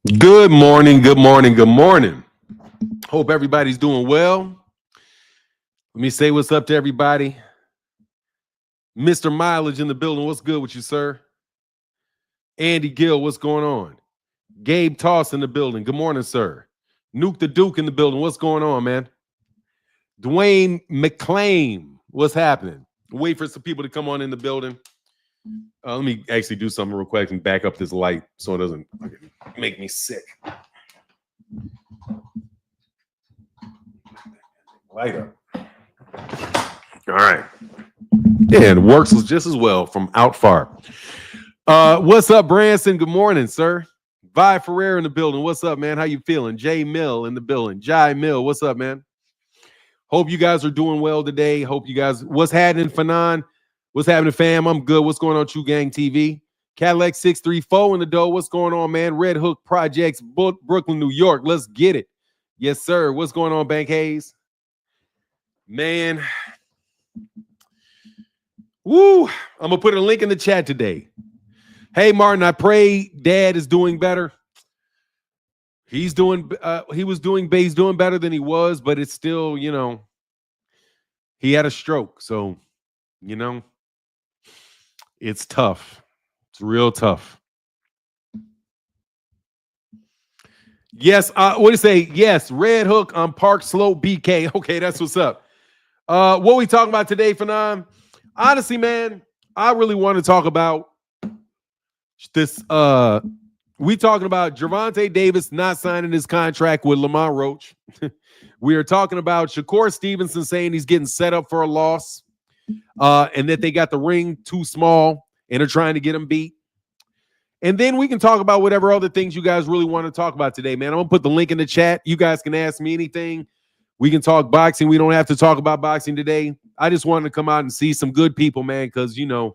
Good morning, good morning, good morning. Hope everybody's doing well. Let me say what's up to everybody. Mr. Mileage in the building. What's good with you, sir? Andy Gill, what's going on? Gabe Toss in the building. Good morning, sir. Nuke the Duke in the building. What's going on, man? Dwayne McClain, what's happening? Wait for some people to come on in the building. Let me actually do something real quick and back up this light so it doesn't make me sick. Light up. All right. Yeah, and it works just as well from out far. What's up, Branson? Good morning, sir. Vi Ferrer in the building. What's up, man? How you feeling? Jay Mill in the building. Jai Mill, what's up, man? Hope you guys are doing well today. Hope you guys, what's happening, Fanon? What's happening, fam? I'm good. What's going on, True Gang TV? Cadillac 634 in the dough. What's going on, man? Red Hook Projects, Brooklyn, New York. Let's get it. Yes, sir. What's going on, Bank Hayes? Man. Woo. I'm going to put a link in the chat today. Hey, Martin, I pray Dad is doing better. He's doing better than he was, but it's still, he had a stroke. So, it's tough. It's real tough. Yes, what do you say? Yes, Red Hook on Park Slope BK. Okay, that's what's up. What we talking about today, Fanon? Honestly, man, I really want to talk about this. We talking about Gervonta Davis not signing his contract with Lamont Roach. We are talking about Shakur Stevenson saying he's getting set up for a loss, and that they got the ring too small and are trying to get him beat. And then we can talk about whatever other things you guys really want to talk about today, man. I'm going to put the link in the chat. You guys can ask me anything. We can talk boxing. We don't have to talk about boxing today. I just wanted to come out and see some good people, man, because, your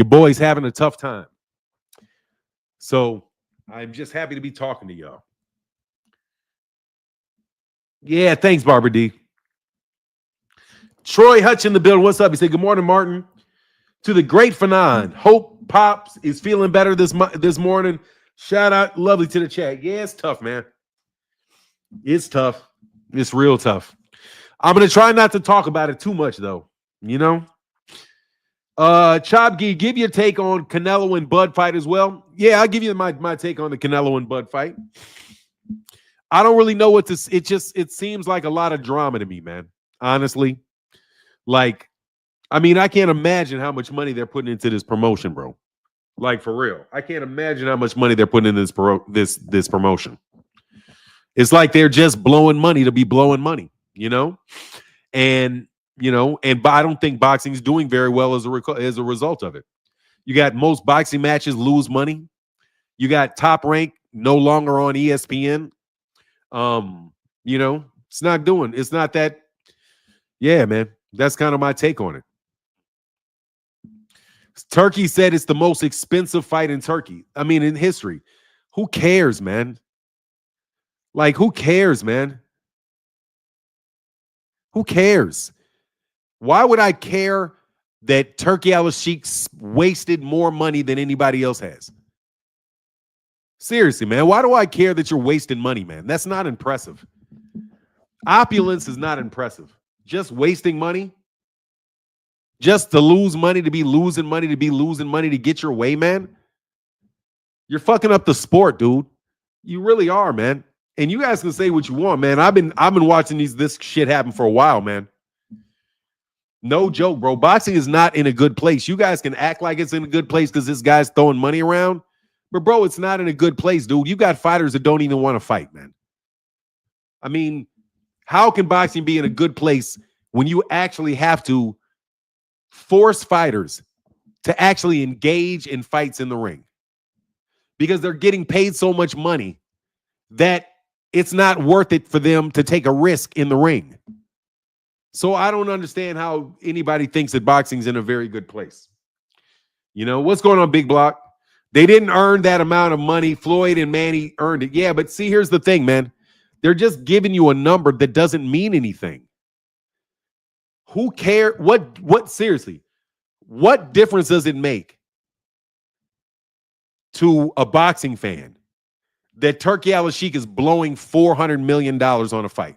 boy's having a tough time. So I'm just happy to be talking to y'all. Yeah, thanks, Barbara D. Troy Hutch in the building. What's up? He said, good morning, Martin. To the great Fanon. Hope Pops is feeling better this morning. Shout out, lovely to the chat. Yeah, it's tough, man. It's tough. It's real tough. I'm going to try not to talk about it too much, though. Chobgi, give your take on Canelo and Bud fight as well. Yeah, I'll give you my take on the Canelo and Bud fight. I don't really know what this. It seems like a lot of drama to me, man. Honestly, I can't imagine how much money they're putting into this promotion, bro. Like, for real, I can't imagine how much money they're putting in this promotion. It's like they're just blowing money to be blowing money, and. But I don't think boxing is doing very well as a result of it. You got most boxing matches lose money. You got Top Rank no longer on ESPN. It's not that. Yeah, man. That's kind of my take on it. Turkey said it's the most expensive fight in in history. Who cares, man? Like, who cares, man? Who cares? Why would I care that Turkey Al-Sheikh wasted more money than anybody else has? Seriously, man. Why do I care that you're wasting money, man? That's not impressive. Opulence is not impressive. Just wasting money. Just to lose money, to be losing money, to get your way, man. You're fucking up the sport, dude. You really are, man. And you guys can say what you want, man. I've been watching this shit happen for a while, man. No joke, bro. Boxing is not in a good place. You guys can act like it's in a good place because this guy's throwing money around. But, bro, it's not in a good place, dude. You got fighters that don't even want to fight, man. I mean, how can boxing be in a good place when you actually have to force fighters to actually engage in fights in the ring? Because they're getting paid so much money that it's not worth it for them to take a risk in the ring. So I don't understand how anybody thinks that boxing's in a very good place. What's going on, Big Block? They didn't earn that amount of money. Floyd and Manny earned it. Yeah, but see, here's the thing, man. They're just giving you a number that doesn't mean anything. Who cares? Seriously, what difference does it make to a boxing fan that Turki Al-Sheikh is blowing $400 million on a fight.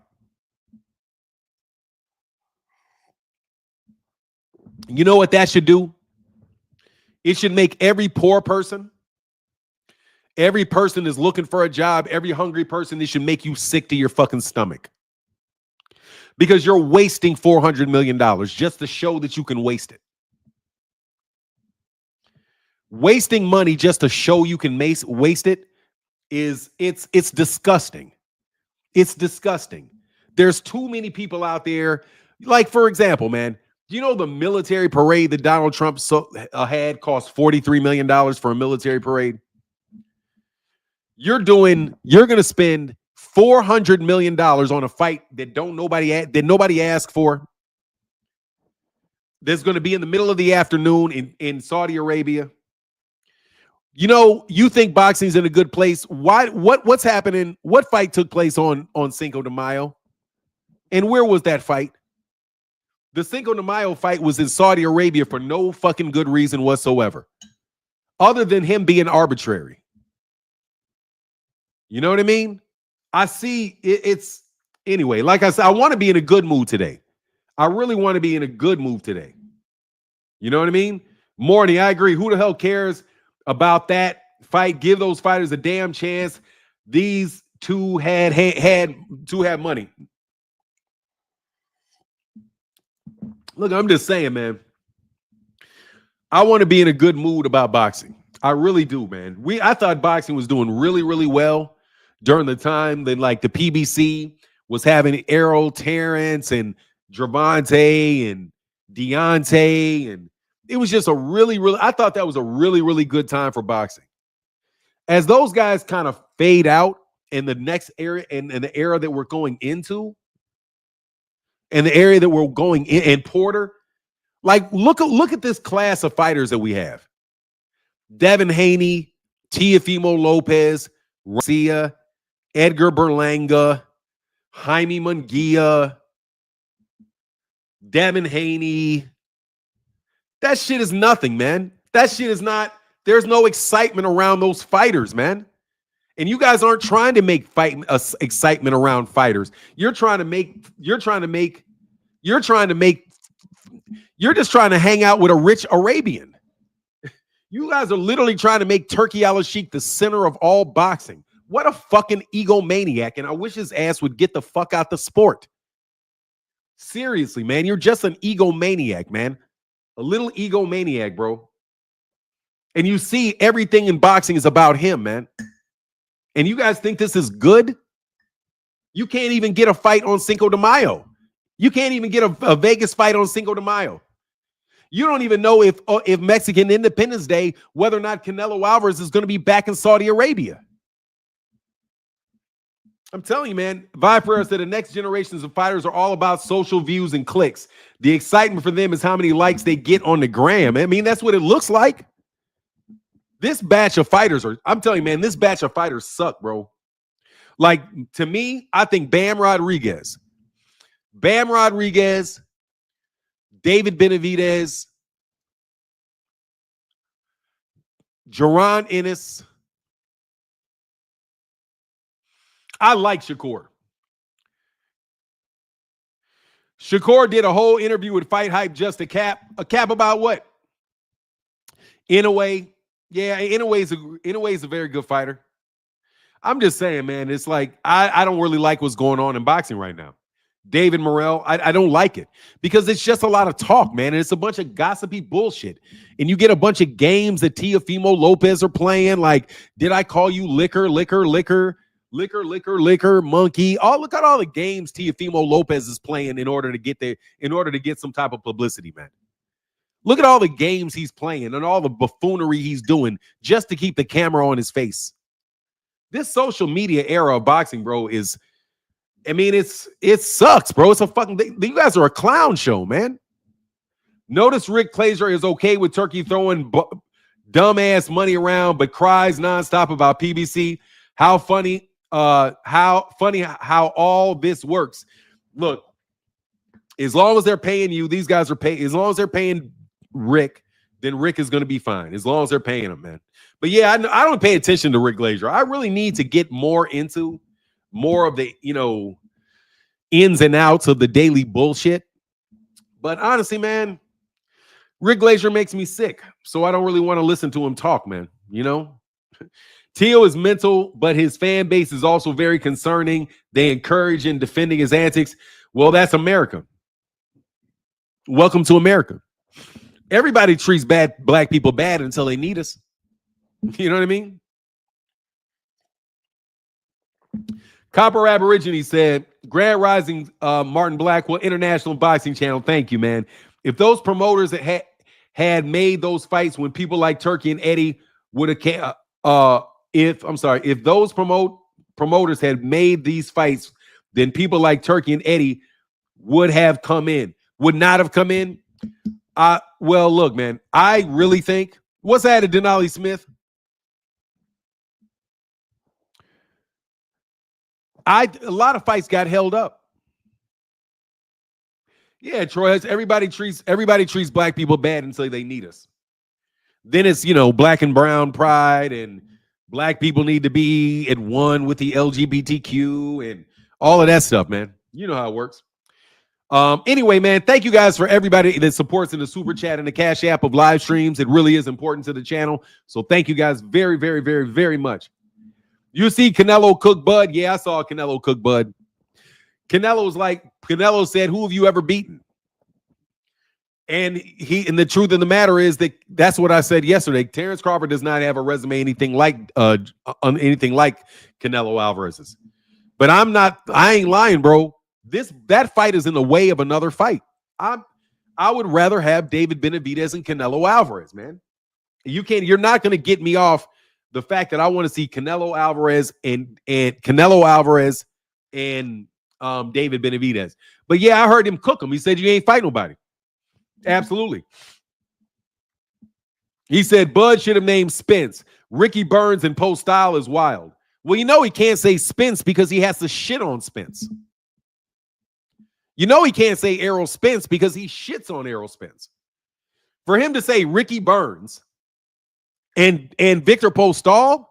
You know what that should do? It should make every poor person, every person is looking for a job, every hungry person, it should make you sick to your fucking stomach. Because you're wasting $400 million just to show that you can waste it. Wasting money just to show you can waste it is it's disgusting. It's disgusting. There's too many people out there. Like, for example, man, do you know the military parade that Donald Trump had cost $43 million for a military parade? You're going to spend $400 million on a fight that nobody asked for. That's going to be in the middle of the afternoon in Saudi Arabia. You know, you think boxing's in a good place. What's happening? What fight took place on Cinco de Mayo? And where was that fight? The Cinco de Mayo fight was in Saudi Arabia for no fucking good reason whatsoever, other than him being arbitrary. You know what I mean? I see it's anyway, like I said, I want to be in a good mood today. I really want to be in a good mood today. You know what I mean? Morning, I agree. Who the hell cares about that fight? Give those fighters a damn chance. These two had money. Look, I'm just saying, man. I want to be in a good mood about boxing. I really do, man. I thought boxing was doing really, really well during the time that like the PBC was having Errol Terrence and Gervonta and Deontay, and it was just I thought that was a really, really good time for boxing. As those guys kind of fade out in the next era and in the era that we're going into, and the area that we're going in, and Porter, like look at this class of fighters that we have. Devin Haney, Teofimo Lopez, Garcia, Edgar Berlanga, Jaime Munguia, Devin Haney. That shit is nothing, man. That shit is not, there's no excitement around those fighters, man. And you guys aren't trying to make excitement around fighters. You're just trying to hang out with a rich Arabian. You guys are literally trying to make Turki Al-Sheikh the center of all boxing. What a fucking egomaniac. And I wish his ass would get the fuck out the sport. Seriously, man. You're just an egomaniac, man. A little egomaniac, bro. And you see everything in boxing is about him, man. And you guys think this is good? You can't even get a fight on Cinco de Mayo. You can't even get a Vegas fight on Cinco de Mayo. You don't even know if Mexican Independence Day, whether or not Canelo Alvarez is going to be back in Saudi Arabia. I'm telling you, man, Viper said the next generations of fighters are all about social views and clicks. The excitement for them is how many likes they get on the gram. I mean, that's what it looks like. This batch of fighters I'm telling you, man, this batch of fighters suck, bro. Like, to me, I think Bam Rodriguez, David Benavidez, Jaron Ennis. I like Shakur. Shakur did a whole interview with Fight Hype just a cap about what? Inoue. Yeah, Inoue's a very good fighter. I'm just saying, man, it's like I don't really like what's going on in boxing right now. David Morrell, I don't like it because it's just a lot of talk, man. And it's a bunch of gossipy bullshit. And you get a bunch of games that Teofimo Lopez are playing. Like, did I call you liquor, monkey? Oh, look at all the games Teofimo Lopez is playing in order to get some type of publicity, man. Look at all the games he's playing and all the buffoonery he's doing just to keep the camera on his face. This social media era of boxing, bro, is, I mean, it sucks, bro. It's a fucking, you guys are a clown show, man. Notice Rick Glazer is okay with Turki throwing dumbass money around, but cries nonstop about PBC. How funny how all this works. Look, as long as they're paying you, these guys are paying. As long as they're paying Rick then Rick is going to be fine as long as they're paying him, man. But yeah, I don't pay attention to Rick Glazier. I really need to get more into more of the, ins and outs of the daily bullshit. But honestly, man, Rick Glazier makes me sick. So I don't really want to listen to him talk, man. Tio is mental, but his fan base is also very concerning. They encourage in defending his antics. Well, that's America. Welcome to America. Everybody treats black people bad until they need us. You know what I mean? Copper Aborigine said, Grand Rising, Martin Blackwell, International Boxing Channel. Thank you, man. If those promoters that had made those fights when people like Turkey and Eddie would have, if those promoters had made these fights, then people like Turkey and Eddie would not have come in. Well, look, man, I really think, what's that to Denali Smith? A lot of fights got held up. Yeah, Troy, everybody treats black people bad until they need us. Then it's, black and brown pride and black people need to be at one with the LGBTQ and all of that stuff, man. You know how it works. Anyway, man, thank you guys for everybody that supports in the super chat and the Cash App of live streams. It really is important to the channel. So thank you guys very, very, very, very much. You see Canelo cook Bud? Yeah, I saw Canelo cook Bud. Canelo said, who have you ever beaten? And the truth of the matter is that's what I said yesterday. Terrence Crawford does not have a resume anything like Canelo Alvarez's. But I ain't lying, bro. That fight is in the way of another fight. I would rather have David Benavidez and Canelo Alvarez, man. You're not going to get me off the fact that I want to see Canelo Alvarez and David Benavidez. But yeah, I heard him cook him. He said you ain't fight nobody. Absolutely. He said Bud should have named Spence. Ricky Burns and Post Style is wild. Well, he can't say Spence because he has to shit on Spence. He can't say Errol Spence because he shits on Errol Spence. For him to say Ricky Burns and Victor Postol,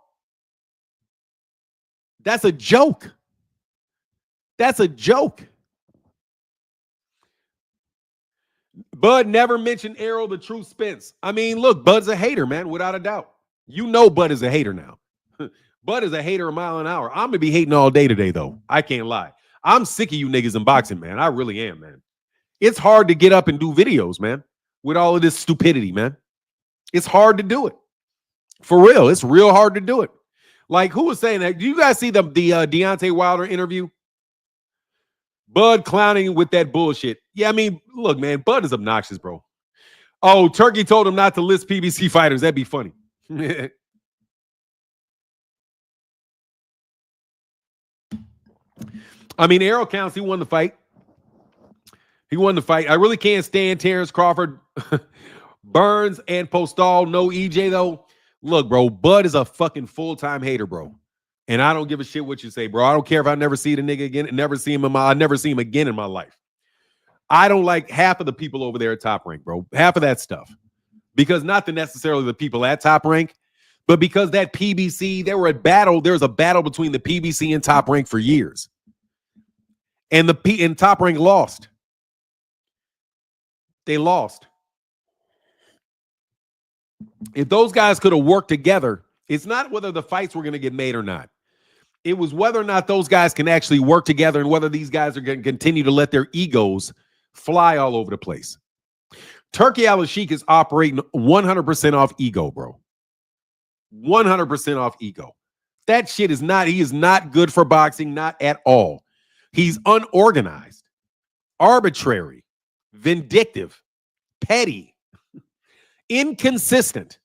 that's a joke. That's a joke. Bud never mentioned Errol the True Spence. I mean, look, Bud's a hater, man, without a doubt. Bud is a hater now. Bud is a hater a mile an hour. I'm going to be hating all day today, though. I can't lie. I'm sick of you niggas in boxing, man. I really am, man. It's hard to get up and do videos, man, with all of this stupidity, man. It's hard to do it. For real. It's real hard to do it. Like, who was saying that? Do you guys see the Deontay Wilder interview? Bud clowning with that bullshit. Yeah, I mean, look, man, Bud is obnoxious, bro. Oh, Turkey told him not to list PBC fighters. That'd be funny. I mean, Errol counts. He won the fight. I really can't stand Terrence Crawford. Burns and Postol. No EJ, though. Look, bro, Bud is a fucking full-time hater, bro. And I don't give a shit what you say, bro. I don't care if I never see the nigga again and never see him again in my life. I don't like half of the people over there at Top Rank, bro. Half of that stuff. Because not necessarily the people at Top Rank, but because that PBC, there was a battle between the PBC and Top Rank for years. And Top Rank lost. They lost. If those guys could have worked together, it's not whether the fights were going to get made or not. It was whether or not those guys can actually work together and whether these guys are going to continue to let their egos fly all over the place. Turkey Al-Sheikh is operating 100% off ego, bro. 100% off ego. That shit he is not good for boxing, not at all. He's unorganized, arbitrary, vindictive, petty, inconsistent.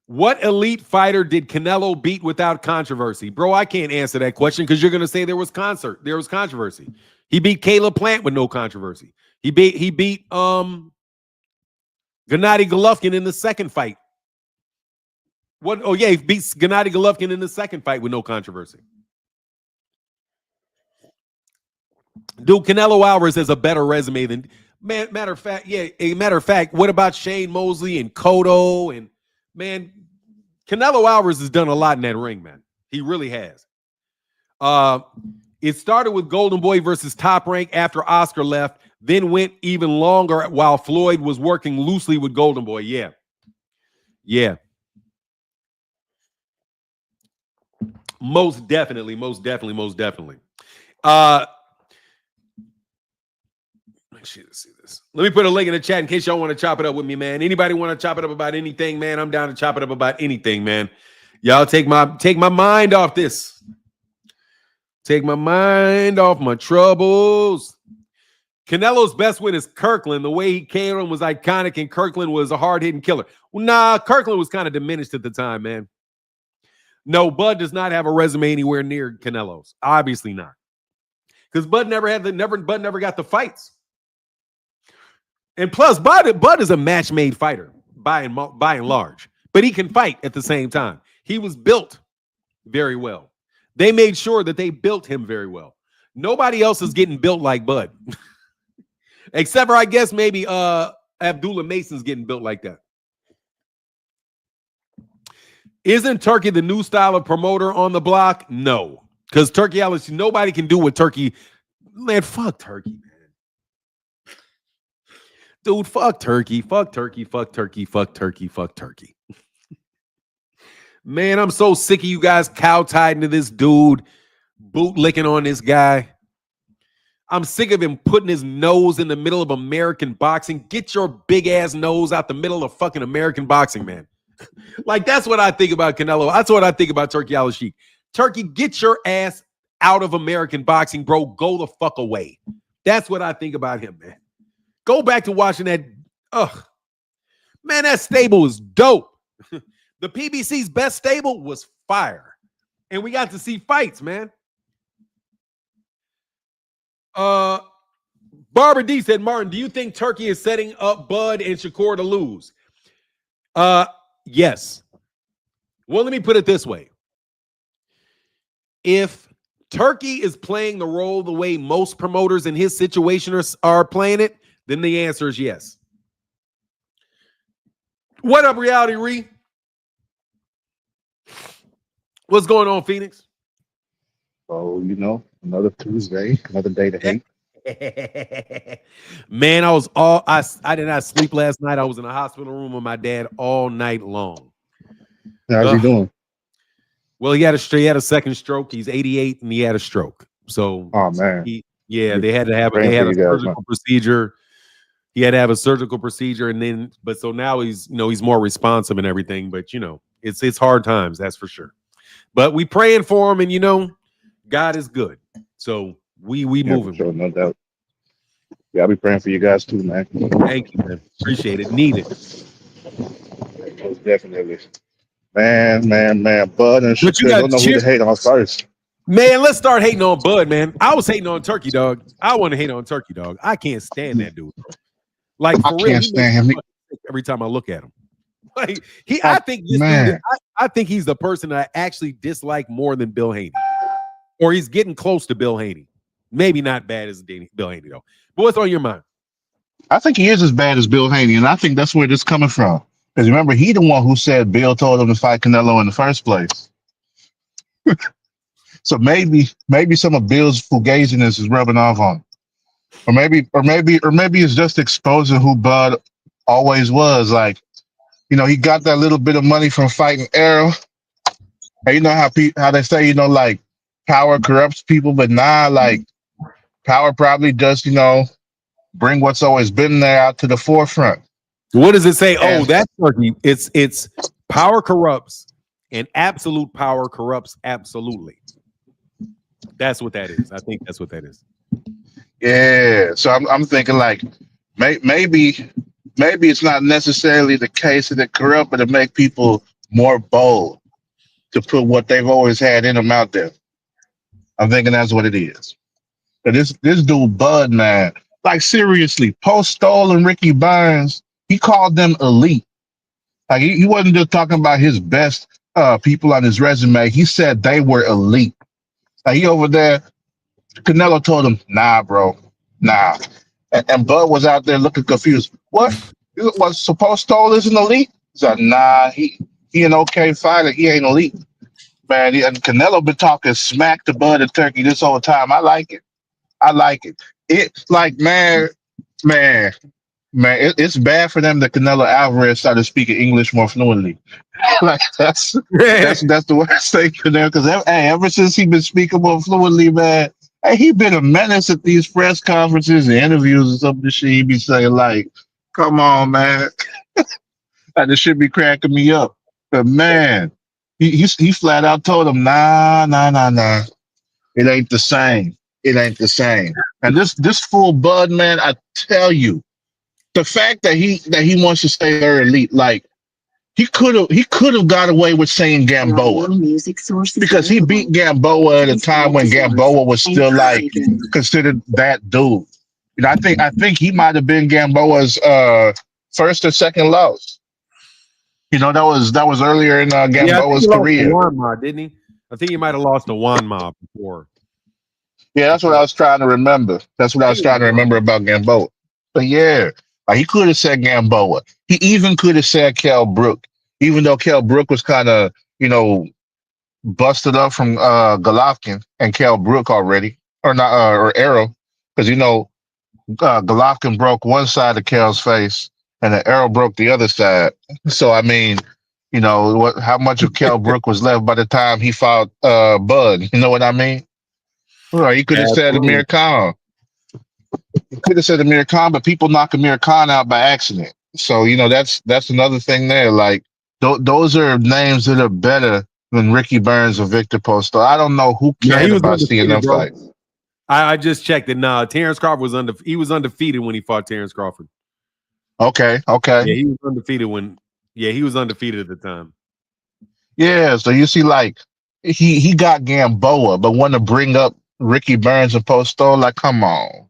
What elite fighter did Canelo beat without controversy? Bro, I can't answer that question because you're going to say there was controversy. He beat Caleb Plant with no controversy. He beat Gennady Golovkin in the second fight. He beat Gennady Golovkin in the second fight with no controversy. Dude, Canelo Alvarez has a better resume than Man, matter of fact, yeah. A matter of fact, what about Shane Mosley and Cotto? And man, Canelo Alvarez has done a lot in that ring, man. He really has. It started with Golden Boy versus Top Rank after Oscar left, then went even longer while Floyd was working loosely with Golden Boy. Yeah. Yeah. Most definitely. Let's see this. Let me put a link in the chat in case y'all want to chop it up with me, man. Anybody want to chop it up about anything, man? I'm down to chop it up about anything, man. Y'all take my mind off this. Take my mind off my troubles. Canelo's best win is Kirkland. The way he came on was iconic, and Kirkland was a hard-hitting killer. Well, nah, Kirkland was kind of diminished at the time, man. No, Bud does not have a resume anywhere near Canelo's. Obviously not. Because Bud never got the fights. And plus, Bud is a match-made fighter by and large. But he can fight at the same time. He was built very well. They made sure that they built him very well. Nobody else is getting built like Bud. Except for, I guess, maybe Abdullah Mason's getting built like that. Isn't Turkey the new style of promoter on the block? No. Because Turkey, nobody can do what Turkey. Man, fuck Turkey, man. Dude, fuck Turkey. Man, I'm so sick of you guys cow-tied into this dude, boot-licking on this guy. I'm sick of him putting his nose in the middle of American boxing. Get your big-ass nose out the middle of fucking American boxing, man. Like, that's what I think about Canelo. That's what I think about Turkey Al-Sheikh. Turkey, get your ass out of American boxing, bro. Go the fuck away. That's what I think about him, man. Go back to watching that. Man, that stable is dope. The PBC's best stable was fire. And we got to see fights, man. Barbara D said, Martin, do you think Turkey is setting up Bud and Shakur to lose? Yes. Well, let me put it this way. If Turkey is playing the role the way most promoters in his situation are playing it, then the answer is yes. What up, Reality Ree? What's going on, Phoenix? Oh, another Tuesday, another day to hate. Man, I did not sleep last night. I was in a hospital room with my dad all night long. How's he doing? Well, he had a second stroke. He's 88 and he had a stroke. So, oh man, they had to have a surgical procedure. He had to have a surgical procedure, and so now he's more responsive and everything. But it's hard times, that's for sure. But we praying for him, and God is good. So we moving. Sure, no doubt. Yeah, I'll be praying for you guys too, man. Thank you, man. Appreciate it. Need it. Most definitely. Man. Bud and Shakur, don't know who to hate on first. Man, let's start hating on Bud, man. I was hating on Turkey, dog. I want to hate on Turkey, dog. I can't stand that dude. Like, for real, can't stand him every time I look at him. Like, I think he's the person that I actually dislike more than Bill Haney. Or he's getting close to Bill Haney. Maybe not bad as Bill Haney, though. But what's on your mind? I think he is as bad as Bill Haney, and I think that's where this is coming from. Because remember, he the one who said Bill told him to fight Canelo in the first place. So maybe some of Bill's fugaziness is rubbing off on him. Or maybe it's just exposing who Bud always was. Like, he got that little bit of money from fighting Errol. And how they say, like, power corrupts people, but now, like, power probably does, bring what's always been there out to the forefront. What does it say? Oh, that's Turkey. It's power corrupts, and absolute power corrupts absolutely. That's what that is. I think that's what that is. Yeah. So I'm thinking like maybe it's not necessarily the case that it corrupt, but to make people more bold to put what they've always had in them out there. I'm thinking that's what it is. But this dude Bud, man, like seriously, post Stoll and Ricky Burns, he called them elite. Like he wasn't just talking about his best people on his resume. He said they were elite. Like he over there, Canelo told him, nah, bro, nah. And Bud was out there looking confused. What? Was supposed to is an elite? He's like, nah, he an okay fighter. He ain't elite. Man, and Canelo been talking smack to Bud and Turkey this whole time. I like it. I like it. It like man, it's bad for them that Canelo Alvarez started speaking English more fluently. Like that's the worst thing for them because ever since he been speaking more fluently, man, hey, he been a menace at these press conferences and interviews and some of the shit he be saying like, "Come on, man," like this shit be cracking me up. But man, he flat out told him, "Nah, nah, nah, nah, it ain't the same. It ain't the same." And this fool Bud, man, I tell you, the fact that he wants to stay there elite, like. He could have got away with saying Gamboa because he beat Gamboa at a time when Gamboa was still like considered that dude. You know, I think he might have been Gamboa's first or second loss. You know, that was earlier in Yeah, I think Gamboa's he lost to career. Wanma, didn't he? I think he might have lost to Wanma before. Yeah, that's what I was trying to remember. That's what I I was think it trying to was remember Wanma. about Gamboa. But yeah, like he could have said Gamboa. He even could have said Kell Brook, even though Kell Brook was kind of, busted up from Golovkin and Kell Brook already, or not, or Arrow, because Golovkin broke one side of Kell's face, and the Arrow broke the other side. So I mean, how much of Kell Brook was left by the time he fought Bud? You know what I mean? Right, he could have said Absolutely. Amir Khan. He could have said Amir Khan, but people knock Amir Khan out by accident. So that's another thing there. Like those are names that are better than Ricky Burns or Victor Posto. I don't know who No, he cared was about seeing undefeated, them bro. fight. I just checked it. Nah, Terrence Crawford was he was undefeated when he fought Terrence Crawford. Okay, okay. Yeah, he was undefeated when. Yeah, he was undefeated at the time. Yeah, so you see, like he got Gamboa, but want to bring up Ricky Burns and Posto, like, come on.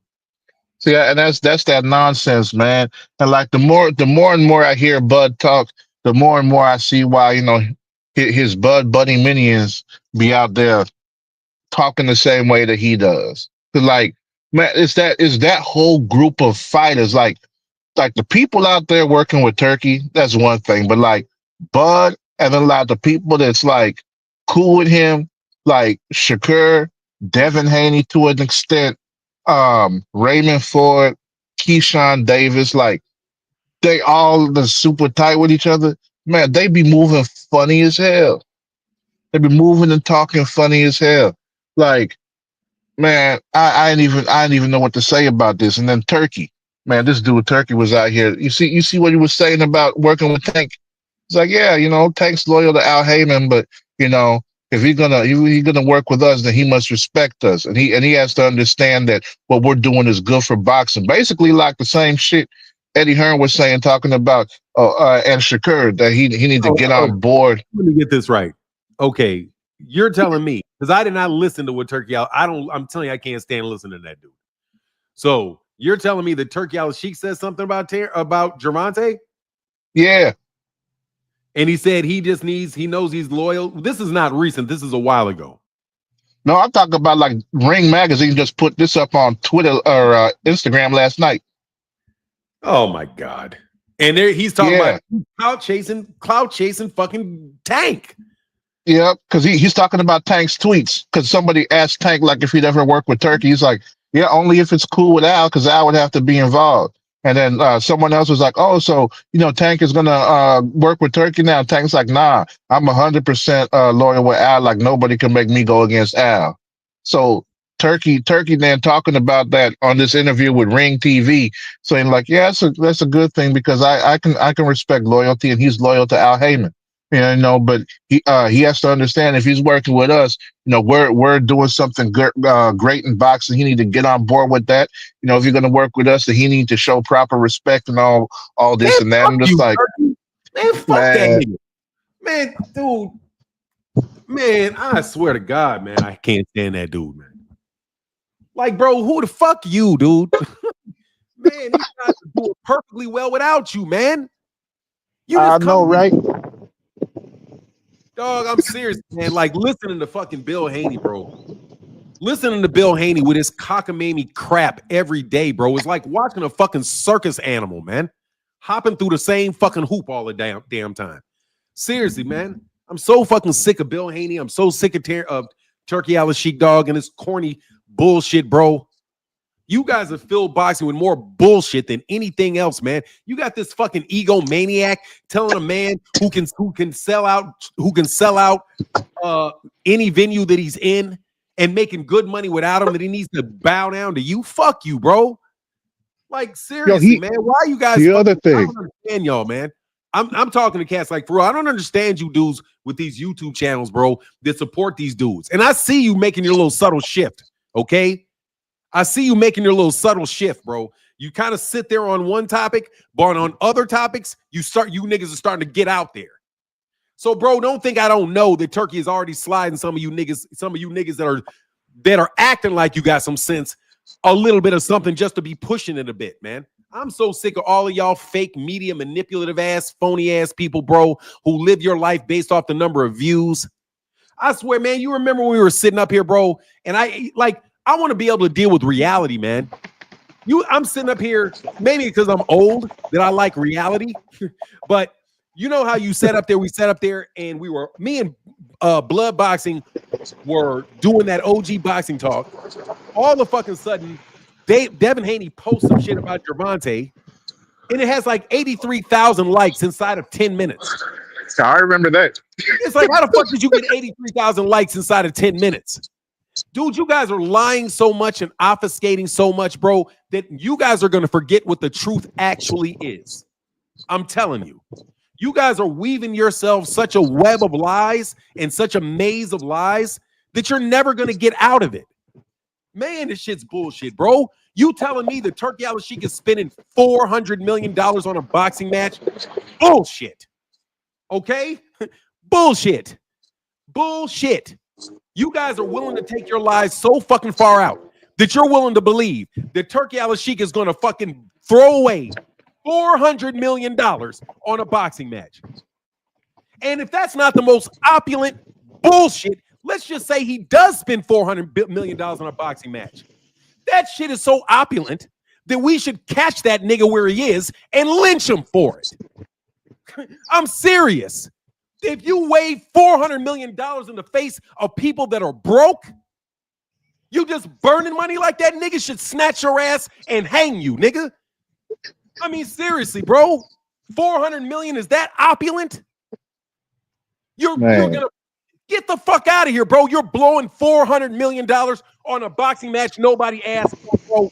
See, and that's that nonsense, man. And like the more and more I hear Bud talk, the more and more I see why his Bud buddy minions be out there talking the same way that he does. 'Cause, like, man, it's that whole group of fighters, like the people out there working with Turkey, that's one thing. But like Bud and then like the people that's like cool with him, like Shakur, Devin Haney to an extent, Raymond Ford, Keyshawn Davis, like they all the super tight with each other. Man, they be moving funny as hell. They be moving and talking funny as hell. Like, man, I ain't even know what to say about this. And then Turkey, man, this dude Turkey was out here. You see what he was saying about working with Tank. It's like, yeah, Tank's loyal to Al Heyman, but if he's gonna work with us, then he must respect us, and he has to understand that what we're doing is good for boxing. Basically, like the same shit Eddie Hearn was saying, talking about and Shakur that he need to Oh, get oh, on board. let me get this right. Okay, you're telling me because I did not listen to what Turkey Al. I don't. I'm telling you, I can't stand listening to that dude. So you're telling me that Turkey Al Sheik said something about Gervonta, Yeah. and he said he knows he's loyal. This is not recent. This is a while ago. No, I'm talking about like Ring Magazine just put this up on Twitter or Instagram last night. Oh my god! And there he's talking Yeah. about clout chasing fucking Tank. Yeah, because he's talking about Tank's tweets. Because somebody asked Tank like if he'd ever work with Turkey. He's like, yeah, only if it's cool with Al, because Al would have to be involved. And then someone else was like, oh, so Tank is gonna work with Turkey now. Tank's like, nah, I'm 100% loyal with Al. Like nobody can make me go against Al. So Turkey then talking about that on this interview with Ring TV, saying like, yeah, that's a good thing because I can respect loyalty, and he's loyal to Al Heyman. But he has to understand if he's working with us, we're doing something great in boxing. He need to get on board with that. If you're going to work with us, then he need to show proper respect and all Man, this and that. fuck I'm just you, like, Turkey. Man, fuck that man, nigga. Man, dude. Man, I swear to God, man, I can't stand that dude, man. Like, bro, who the fuck you, dude? Man, these guys are doing perfectly well without you, man. You I just know, come, right? dog. I'm serious, man. Like listening to fucking Bill Haney, bro. Listening to Bill Haney with his cockamamie crap every day, bro, is like watching a fucking circus animal, man. Hopping through the same fucking hoop all the damn time. Seriously, man. I'm so fucking sick of Bill Haney. I'm so sick of Turkey Al Sheikhdog and his corny bullshit, bro. You guys have filled boxing with more bullshit than anything else, man. You got this fucking egomaniac telling a man who can sell out any venue that he's in and making good money without him that he needs to bow down to you. Fuck you, bro. Like seriously, man. Why are you guys? The other thing, I don't understand y'all, man. I'm talking to cats like for real. I don't understand you dudes with these YouTube channels, bro, that support these dudes. And I see you making your little subtle shift, okay? I see you making your little subtle shift, bro. You kind of sit there on one topic, but on other topics, you niggas are starting to get out there. So, bro, don't think I don't know that Turkey is already sliding some of you niggas that are acting like you got some sense, a little bit of something just to be pushing it a bit, man. I'm so sick of all of y'all fake media manipulative ass, phony ass people, bro, who live your life based off the number of views. I swear, man, you remember when we were sitting up here, bro, and I want to be able to deal with reality, man. I'm sitting up here, maybe because I'm old, that I like reality, but you know how you sat up there, we sat up there, and me and Blood Boxing were doing that OG boxing talk. All of a fucking sudden, Devin Haney posts some shit about Gervonta, and it has like 83,000 likes inside of 10 minutes. I remember that. It's like, how the fuck did you get 83,000 likes inside of 10 minutes? Dude, you guys are lying so much and obfuscating so much, bro, that you guys are going to forget what the truth actually is. I'm telling you. You guys are weaving yourselves such a web of lies and such a maze of lies that you're never going to get out of it. Man, this shit's bullshit, bro. You telling me that Turkey Al Sheikh is spending $400 million on a boxing match? Bullshit. Okay? Bullshit. Bullshit. You guys are willing to take your lies so fucking far out that you're willing to believe that Turkey Al Sheikh is going to fucking throw away $400 million on a boxing match. And if that's not the most opulent bullshit, let's just say he does spend $400 million on a boxing match. That shit is so opulent that we should catch that nigga where he is and lynch him for it. I'm serious. If you wave $400 million in the face of people that are broke, you just burning money like that, nigga should snatch your ass and hang you, nigga. I mean, seriously, bro. 400 million, is that opulent? You're gonna get the fuck out of here, bro. You're blowing $400 million on a boxing match nobody asked for, bro.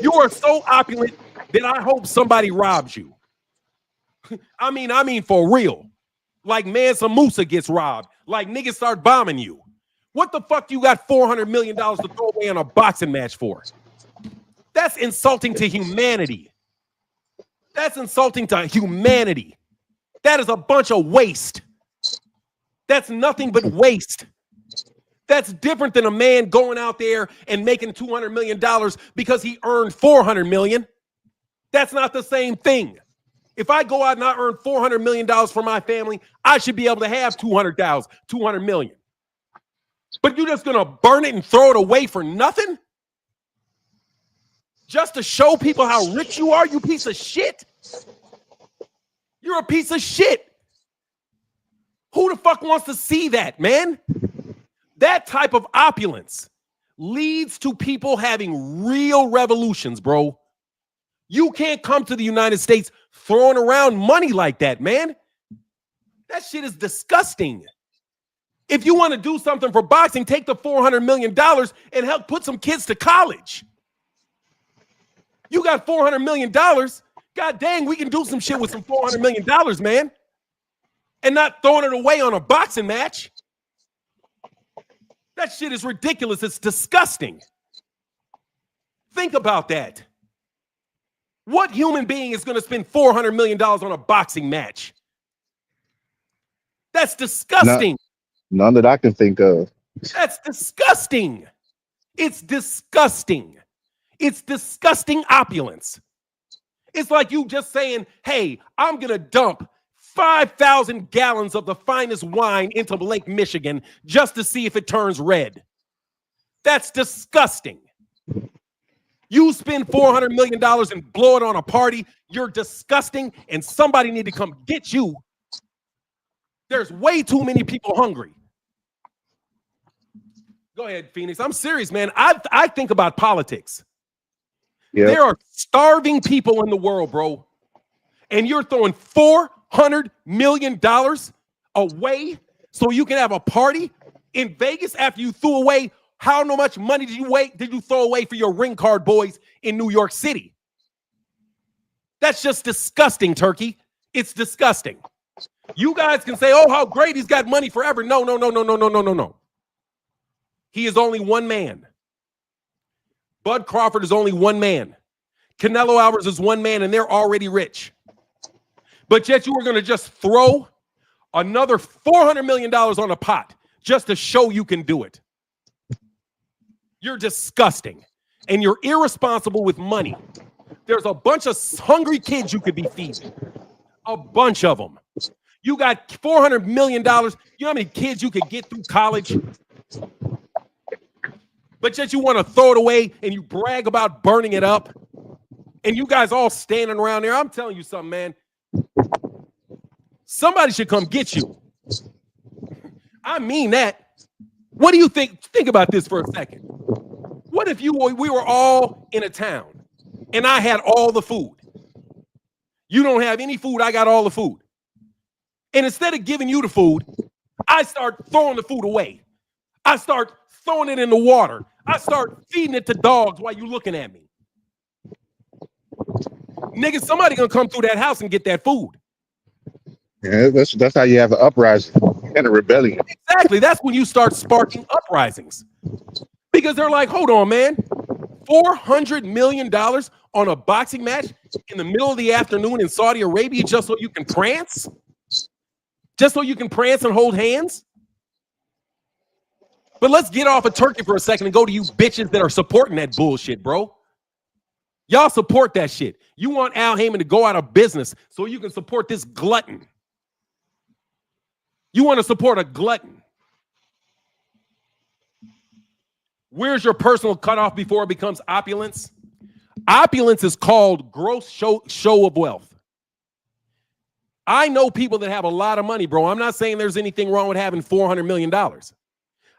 You are so opulent that I hope somebody robs you. I mean, for real. Like Mansa Musa gets robbed. Like niggas start bombing you. What the fuck you got $400 million to throw away on a boxing match for? That's insulting to humanity. That's insulting to humanity. That is a bunch of waste. That's nothing but waste. That's different than a man going out there and making $200 million because he earned $400 million. That's not the same thing. If I go out and I earn $400 million for my family, I should be able to have $200 million. But you're just going to burn it and throw it away for nothing? Just to show people how rich you are, you piece of shit? You're a piece of shit. Who the fuck wants to see that, man? That type of opulence leads to people having real revolutions, bro. You can't come to the United States throwing around money like that, man. That shit is disgusting. If you want to do something for boxing, take the $400 million and help put some kids to college. You got $400 million. God dang, we can do some shit with some $400 million, man. And not throwing it away on a boxing match. That shit is ridiculous. It's disgusting. Think about that. What human being is going to spend $400 million on a boxing match? That's disgusting. None that I can think of. That's disgusting. It's disgusting. It's disgusting opulence. It's like you just saying, hey, I'm going to dump 5,000 gallons of the finest wine into Lake Michigan just to see if it turns red. That's disgusting. You spend $400 million and blow it on a party. You're disgusting, and somebody need to come get you. There's way too many people hungry. Go ahead, Phoenix. I'm serious, man. I think about politics. Yeah. There are starving people in the world, bro. And you're throwing $400 million away so you can have a party in Vegas after you threw away how much money did you throw away for your ring card boys in New York City? That's just disgusting, Turkey. It's disgusting. You guys can say, oh, how great, he's got money forever. No. He is only one man. Bud Crawford is only one man. Canelo Alvarez is one man, and they're already rich. But yet you are going to just throw another $400 million on a pot just to show you can do it. You're disgusting, and you're irresponsible with money. There's a bunch of hungry kids you could be feeding. A bunch of them. You got $400 million. You know how many kids you could get through college? But yet you want to throw it away, and you brag about burning it up. And you guys all standing around there. I'm telling you something, man. Somebody should come get you. I mean that. What do you think? Think about this for a second. What if we were all in a town and I had all the food? You don't have any food. I got all the food. And instead of giving you the food, I start throwing the food away. I start throwing it in the water. I start feeding it to dogs while you looking at me. Nigga, somebody gonna come through that house and get that food. Yeah, that's how you have an uprising and a rebellion. Exactly. That's when you start sparking uprisings. Because they're like, hold on, man. $400 million on a boxing match in the middle of the afternoon in Saudi Arabia just so you can prance? Just so you can prance and hold hands? But let's get off of Turkey for a second and go to you bitches that are supporting that bullshit, bro. Y'all support that shit. You want Al Heyman to go out of business so you can support this glutton. You want to support a glutton. Where's your personal cutoff before it becomes opulence? Opulence is called gross show of wealth. I know people that have a lot of money, bro. I'm not saying there's anything wrong with having $400 million.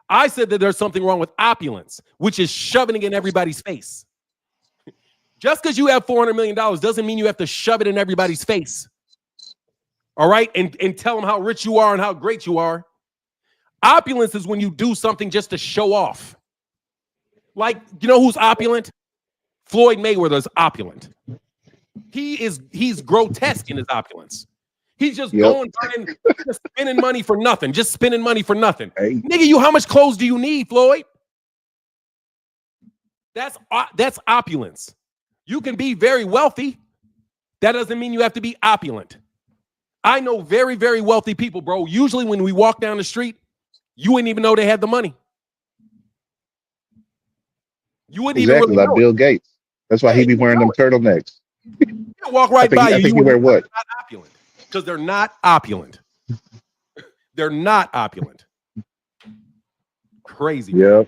I said that there's something wrong with opulence, which is shoving it in everybody's face. Just because you have $400 million doesn't mean you have to shove it in everybody's face. All right? And tell them how rich you are and how great you are. Opulence is when you do something just to show off. Like, you know who's opulent? Floyd Mayweather is opulent. He's grotesque in his opulence. He's just going buying, just spending money for nothing. Just spending money for nothing. Hey. Nigga, how much clothes do you need, Floyd? That's opulence. You can be very wealthy. That doesn't mean you have to be opulent. I know very, very wealthy people, bro. Usually when we walk down the street, you wouldn't even know they had the money. You wouldn't even really like know Bill it. Gates. That's why he be wearing them turtlenecks. You walk right by you. I think you wear what? Not opulent. Because they're not opulent. They're not opulent. Crazy. Yeah.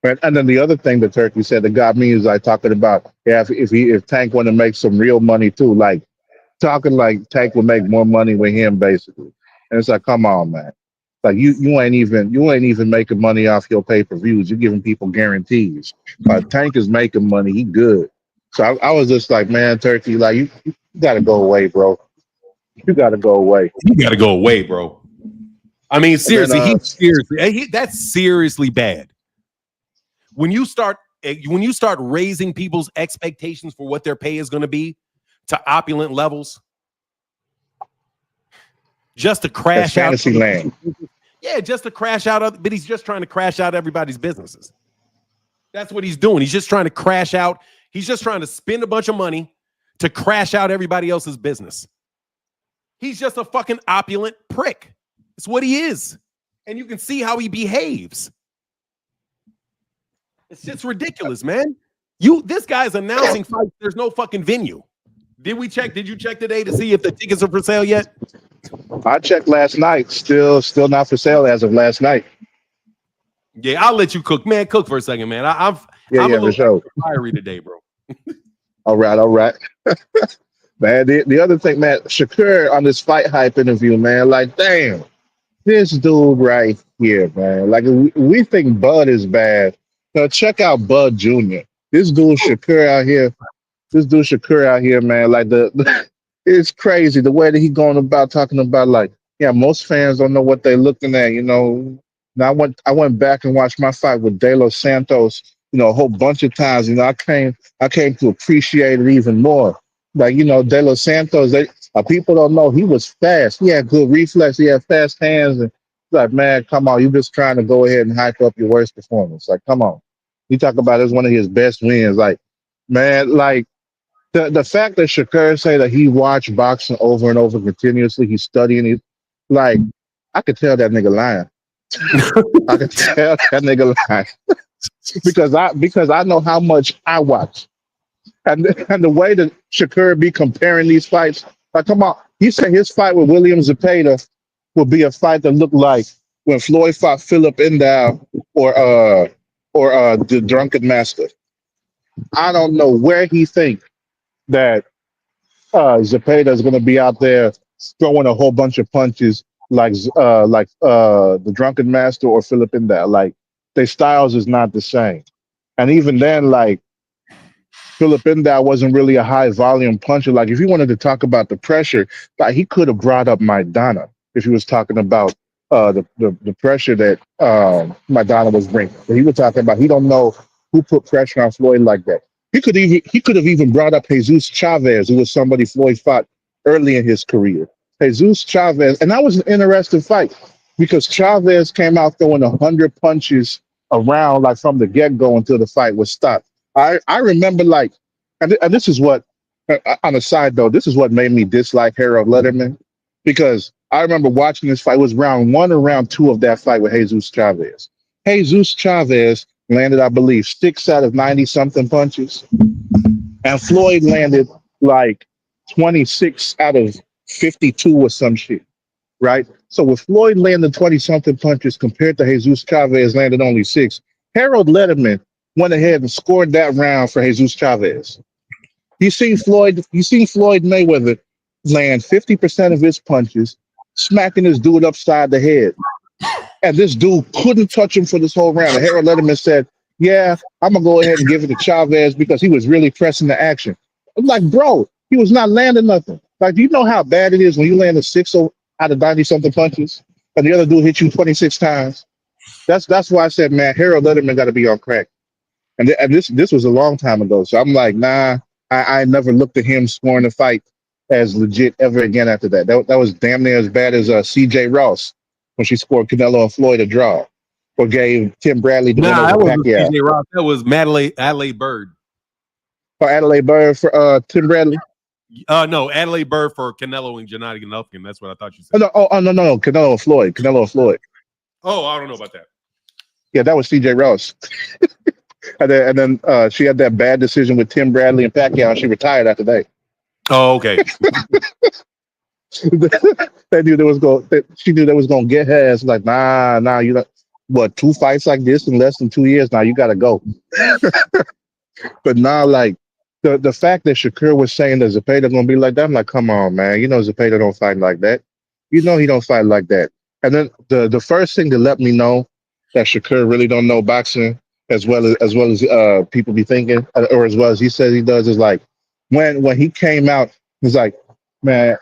And then the other thing that Turkey said that got me is like talking about if Tank want to make some real money too, like talking like Tank would make more money with him basically. And it's like, come on, man. Like you ain't even making money off your pay-per-views. You're giving people guarantees. Tank is making money. He good. So I was just like, man, Turkey, like you gotta go away, bro. You gotta go away. You gotta go away, bro. I mean, seriously, that's seriously bad. When you start raising people's expectations for what their pay is going to be to opulent levels, just to crash out fantasy land. Yeah, just to crash out, but he's just trying to crash out everybody's businesses. That's what he's doing. He's just trying to crash out. He's just trying to spend a bunch of money to crash out everybody else's business. He's just a fucking opulent prick. It's what he is. And you can see how he behaves. It's just ridiculous, man. This guy's announcing fights. There's no fucking venue. Did you check today to see if the tickets are for sale yet? I checked last night. Still not for sale as of last night. Yeah, I'll let you cook, man. Cook for a second, man. I'm a For little sure. fiery today, bro. All right. Man, the other thing, man, Shakur on this fight hype interview, man, like, damn, this dude right here, man. Like, we think Bud is bad. Now, check out Bud Jr. This dude Shakur out here. This dude Shakur out here, man. Like it's crazy the way that he going about talking about like, yeah, most fans don't know what they're looking at. Now I went back and watched my fight with De Los Santos. A whole bunch of times. I came to appreciate it even more. Like De Los Santos, people don't know he was fast. He had good reflex. He had fast hands, and it's like, man, come on, you just trying to go ahead and hype up your worst performance. Like, come on. You talk about it as one of his best wins. Like, man, like. The fact that Shakur say that he watched boxing over and over continuously, he's studying it, like I could tell that nigga lying. I could tell that nigga lying because I know how much I watch, and the way that Shakur be comparing these fights, like come on, he said his fight with William Zepeda would be a fight that looked like when Floyd fought Philip Endow or the Drunken Master. I don't know where he think that Zepeda is going to be out there throwing a whole bunch of punches like the Drunken Master or Philip Endow. Like their styles is not the same, and even then, like Philip Endow wasn't really a high volume puncher. Like if you wanted to talk about the pressure, like he could have brought up Maidana if he was talking about the pressure that Maidana was bringing. But he was talking about he don't know who put pressure on Floyd like that. He could have even brought up Jesus Chavez, who was somebody Floyd fought early in his career. Jesus Chavez, and that was an interesting fight because Chavez came out throwing 100 punches around like from the get go until the fight was stopped. I remember like, and this is what on a side though, this is what made me dislike Harold Letterman because I remember watching this fight. It was round one or round two of that fight with Jesus Chavez. Jesus Chavez landed, I believe, 6 out of 90 something punches, and Floyd landed like 26 out of 52 or some shit, right? So with Floyd landing 20 something punches compared to Jesus Chavez landed only 6, Harold Letterman went ahead and scored that round for Jesus Chavez. You seen Floyd Mayweather land 50% of his punches, smacking this dude upside the head. And this dude couldn't touch him for this whole round. And Harold Letterman said, yeah, I'm going to go ahead and give it to Chavez because he was really pressing the action. I'm like, bro, he was not landing nothing. Like, do you know how bad it is when you land a 6 out of 90 something punches and the other dude hit you 26 times? That's why I said, man, Harold Letterman got to be on crack. And this was a long time ago. So I'm like, nah, I never looked at him scoring a fight as legit ever again after that. That was damn near as bad as C.J. Ross when she scored Canelo and Floyd a draw, or gave Tim Bradley the win Nah, that over wasn't Pacquiao. CJ Ross. That was Adelaide Bird. Or Adelaide Bird for Tim Bradley. No, Adelaide Bird for Canelo and Gennady Golovkin. That's what I thought you Oh said. no, Canelo and Floyd. Oh, I don't know about that. Yeah, that was C.J. Ross. and then she had that bad decision with Tim Bradley and Pacquiao, and she retired after that. Oh, okay. They knew they was going. She knew they was going to get her ass. Like, nah, you know what? 2 fights like this in less than 2 years. Now you got to go. But now, like the fact that Shakur was saying that Zepeda going to be like that, I'm like, come on, man. You know Zepeda don't fight like that. You know he don't fight like that. And then the first thing to let me know that Shakur really don't know boxing as well as people be thinking, or as well as he says he does, is like when he came out, he's like, man,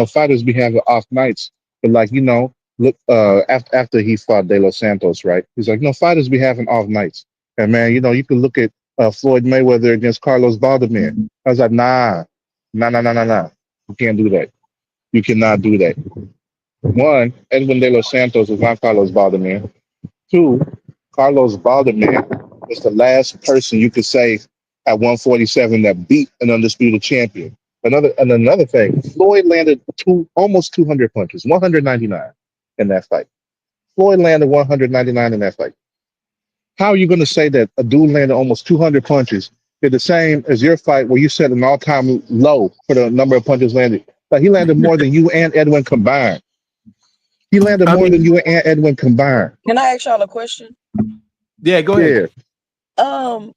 fighters be having off nights, but like look, after he fought De Los Santos, right? He's like, no, fighters be having off nights, and man, you can look at Floyd Mayweather against Carlos Baldomir. I was like, nah, you can't do that. You cannot do that. One, Edwin De Los Santos is not Carlos Baldomir. Two, Carlos Baldomir was the last person you could say at 147 that beat an undisputed champion. Another thing, Floyd landed almost 200 punches, 199 in that fight. Floyd landed 199 in that fight. How are you going to say that a dude landed almost 200 punches did the same as your fight where you set an all-time low for the number of punches landed? Like he landed more than you and Edwin combined. He landed more than you and Edwin combined. Can I ask y'all a question? Yeah, go ahead. Yeah.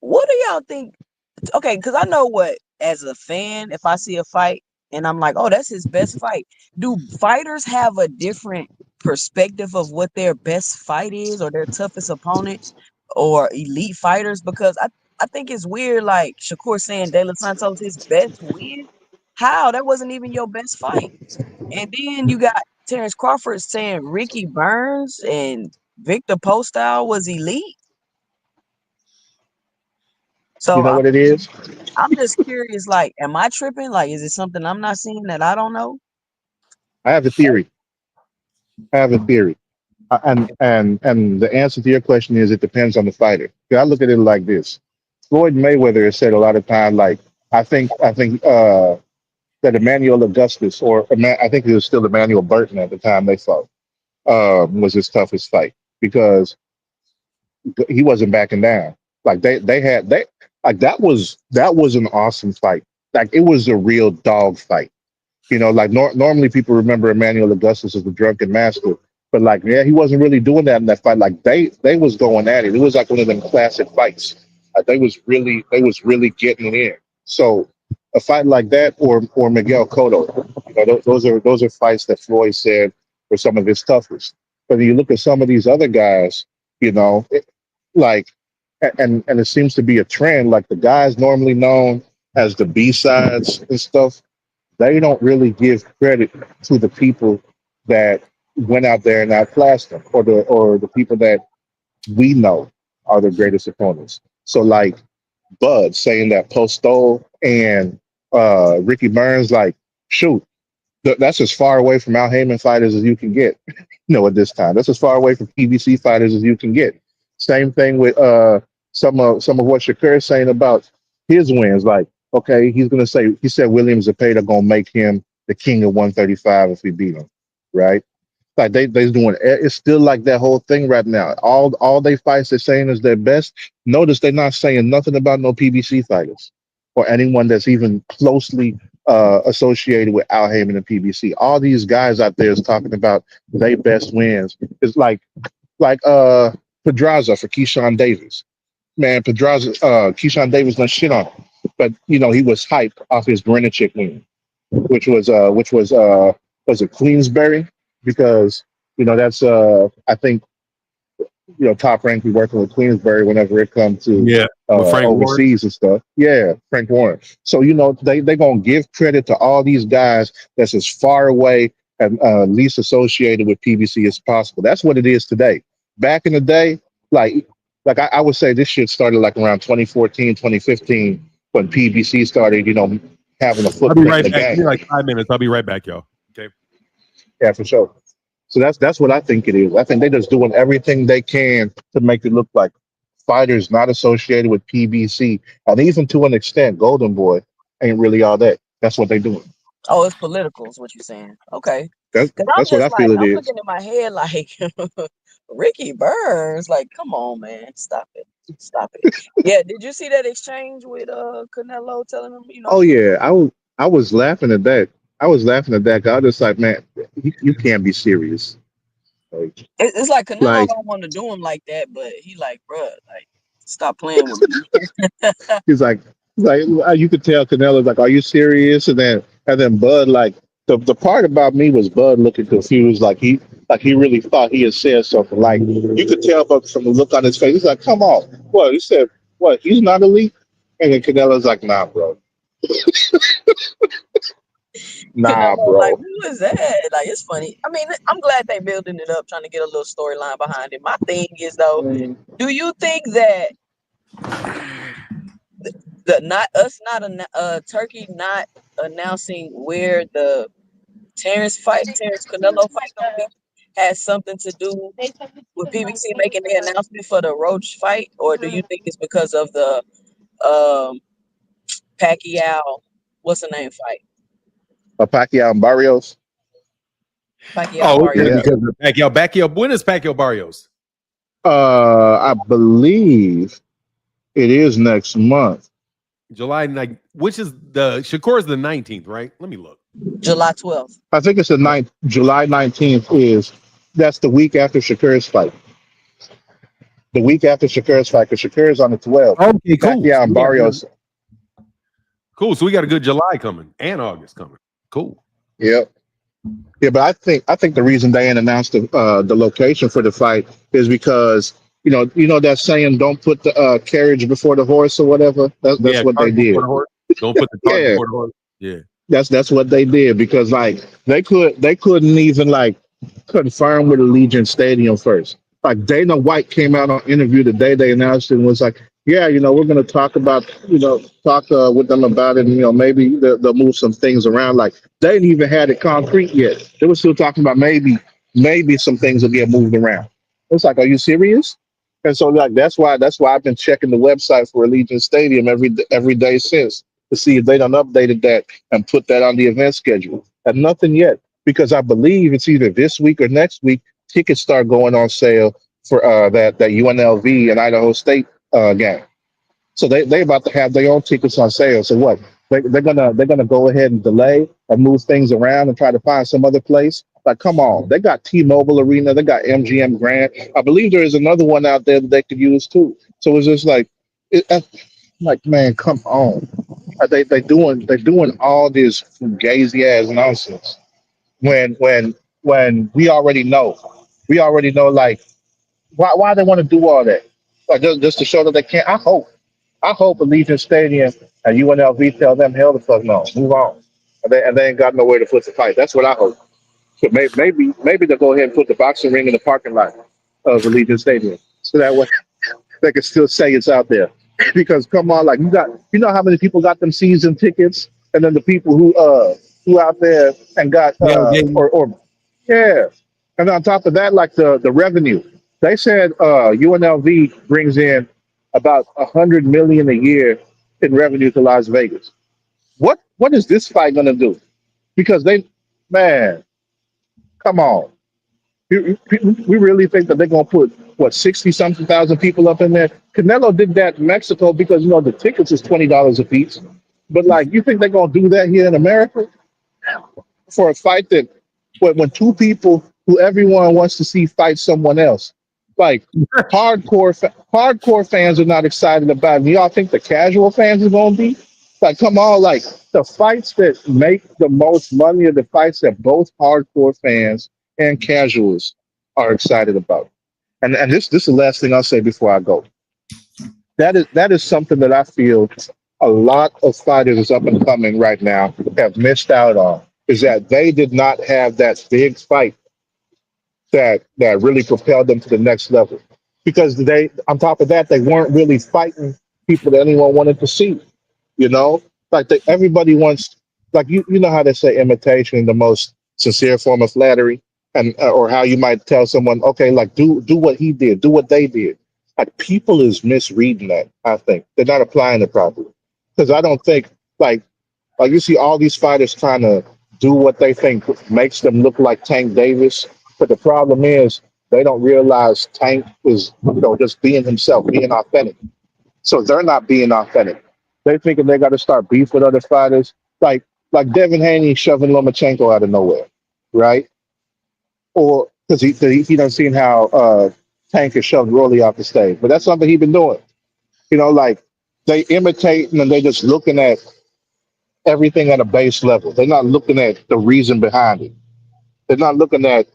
What do y'all think? Okay, because I know what, as a fan, if I see a fight and I'm like, oh, that's his best fight. Do fighters have a different perspective of what their best fight is or their toughest opponent or elite fighters? Because I think it's weird, like Shakur saying De Los Santos his best win. How? That wasn't even your best fight. And then you got Terrence Crawford saying Ricky Burns and Victor Postol was elite. You So know what it is? I'm just curious, like, am I tripping? Like, is it something I'm not seeing that I don't know? I have a theory. I have a theory. And the answer to your question is it depends on the fighter. I look at it like this. Floyd Mayweather has said a lot of time, like, I think that Emmanuel Augustus, I think it was still Emmanuel Burton at the time they fought, was his toughest fight because he wasn't backing down. Like they like that was an awesome fight. Like it was a real dog fight. Like normally people remember Emmanuel Augustus as the drunken master, but like yeah, he wasn't really doing that in that fight. Like they was going at it. It was like one of them classic fights. They was really getting it in. So a fight like that or Miguel Cotto, those are fights that Floyd said were some of his toughest. But when you look at some of these other guys, like and it seems to be a trend. Like the guys normally known as the B sides and stuff, they don't really give credit to the people that went out there and outclassed them, or the people that we know are the greatest opponents. So like Bud saying that Postol and Ricky Burns, like shoot, that's as far away from Al Heyman fighters as you can get. At this time, that's as far away from PBC fighters as you can get. Same thing with some of what Shakur is saying about his wins. Like, okay, he said William Zepeda gonna make him the king of 135 if we beat him, right? Like they doing it's still like that whole thing right now. All they fights they're saying is their best. Notice they're not saying nothing about no PBC fighters or anyone that's even closely associated with Al Heyman and PBC. All these guys out there is talking about their best wins. It's like Pedraza for Keyshawn Davis. Man, Keyshawn Davis done shit on him. But he was hyped off his Greenwich win, which was it Queensberry? Because that's I think Top Rank be working with Queensberry whenever it comes to Yeah, with Frank Warren. overseas and stuff. Yeah, Frank Warren. So they gonna give credit to all these guys that's as far away and least associated with PBC as possible. That's what it is today. Back in the day, I would say this shit started like around 2014, 2015 when PBC started, having a I'll be footprint in right the back. Give me game. like 5 minutes. I'll be right back, y'all. Okay. Yeah, for sure. So that's what I think it is. I think they're just doing everything they can to make it look like fighters not associated with PBC, and even to an extent, Golden Boy ain't really all that. That's what they're doing. Oh, it's political, is what you're saying. Okay. That's Because I'm that's what I just like, feel it I'm is. looking in my head like Ricky Burns. Like, come on, man. Stop it. Stop it. Yeah, did you see that exchange with Canelo telling him, Oh yeah, I was laughing at that. I was laughing at that. 'Cause I was just like, man, you can't be serious. Like, it's like Canelo like don't want to do him like that, but he like, bruh, like, stop playing with me. he's like, you could tell Canelo's like, are you serious? And then Bud, like the part about me was Bud looking confused, like he really thought he had said something. Like you could tell from the look on his face. He's like, come on, what? He said, what? He's not elite. And then Canelo's like, nah, bro, nah, Canelo, like, bro. who is that? Like, it's funny. I mean, I'm glad they building it up, trying to get a little storyline behind it. My thing is though, do you think that the not us not Turkey not announcing where the Terrence Canelo fight gonna be has something to do with PBC making the announcement for the Roach fight, or do you think it's because of the um Pacquiao what's the name fight? Pacquiao and Barrios. Pacquiao Oh, okay. Barrios. Yeah. Because of Pacquiao. When is Pacquiao Barrios? I believe it is next month. July 9th. Which is the Shakur is the 19th, right? Let me look. July 12th. I think it's the 9th. July 19th that's the week after Shakur's fight. The week after Shakur's fight, because Shakur's on the 12th. Okay, cool. Pacquiao and Barrios. Cool. So we got a good July coming and August coming. Cool. Yep. Yeah, but I think the reason they ain't announced the location for the fight is because you know that saying, don't put the carriage before the horse or whatever. That's Yeah, what they cart before did. the horse. Don't put the cart Yeah, before the horse. Yeah. that's what they did because like they couldn't even like confirm with Allegiant Stadium first. Like Dana White came out on interview the day they announced it and was like, "Yeah, we're going to talk about talk with them about it. And, maybe they'll move some things around." Like they didn't even had it concrete yet. They were still talking about maybe some things will get moved around. It's like, are you serious? And so like that's why I've been checking the website for Allegiant Stadium every day since to see if they done updated that and put that on the event schedule. And nothing yet because I believe it's either this week or next week. Tickets start going on sale for that UNLV and Idaho State game. So they about to have their own tickets on sale. So what? They're gonna go ahead and delay and move things around and try to find some other place. Like, come on, they got T-Mobile Arena, they got MGM Grand. I believe there is another one out there that they could use too. So it's just like, like man, come on. They doing all this fugazi ass nonsense when we already know like why they want to do all that, like just to show that they can't. I hope Allegiant Stadium and UNLV tell them hell the fuck no, move on, and they ain't got nowhere to put the fight. That's what I hope. So maybe they'll go ahead and put the boxing ring in the parking lot of Allegiant Stadium, so that way they can still say it's out there. Because come on, like how many people got them season tickets, and then the people who out there and got Yeah, they, or yeah, and on top of that, like the revenue, they said UNLV brings in about 100 million a year in revenue to Las Vegas. What is this fight gonna do? Because man, come on. We really think that they're gonna put what 60 something thousand people up in there. Canelo did that in Mexico because the tickets is $20 a piece. But like, you think they're gonna do that here in America for a fight that when two people who everyone wants to see fight someone else, like hardcore fans are not excited about it. And y'all think the casual fans are gonna be like, come on, like the fights that make the most money are the fights that both hardcore fans and casuals are excited about. And this is the last thing I'll say before I go. That is something that I feel a lot of fighters up and coming right now have missed out on, is that they did not have that big fight that really propelled them to the next level. Because they, on top of that, they weren't really fighting people that anyone wanted to see. You know, like everybody wants, like you know how they say imitation is the most sincere form of flattery, and or how you might tell someone, okay, like do what he did, do what they did. Like people is misreading that. I think they're not applying it properly because I don't think like you see all these fighters trying to do what they think makes them look like Tank Davis, but the problem is they don't realize Tank is just being himself, being authentic. So they're not being authentic. They thinking they got to start beef with other fighters, like Devin Haney shoving Lomachenko out of nowhere, right? Or because he done seen how Tank has shoved Rolly off the stage, but that's something he been doing. Like they imitate and they just looking at everything at a base level. They're not looking at the reason behind it. They're not looking at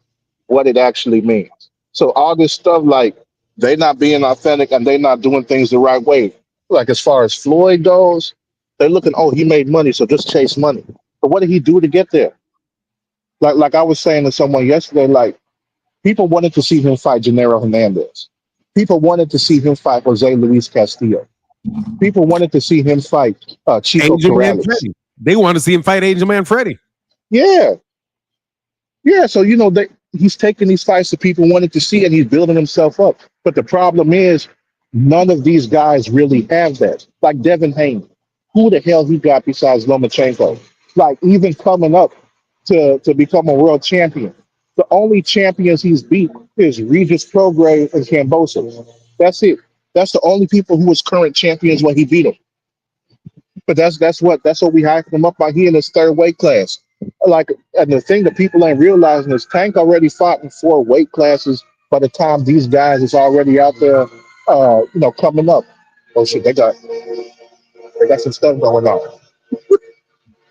what it actually means. So all this stuff, like they not being authentic and they not doing things the right way. Like as far as Floyd goes, they're looking, oh, he made money, so just chase money. But what did he do to get there? Like I was saying to someone yesterday, like people wanted to see him fight Gennaro Hernandez. People wanted to see him fight Jose Luis Castillo. People wanted to see him fight Chico Angel Corrales. Manfredi. They want to see him fight Angel Manfredi. Yeah, yeah. So he's taking these fights that people wanted to see, and he's building himself up. But the problem is, none of these guys really have that. Like Devin Haney, who the hell he got besides Lomachenko? Like even coming up to become a world champion, the only champions he's beat is Regis Prograis and Cambosos. That's it. That's the only people who was current champions when he beat them. But that's what we hyped him up by. He in his third weight class. Like, and the thing that people ain't realizing is Tank already fought in four weight classes by the time these guys is already out there coming up. Oh shit, they got some stuff going on.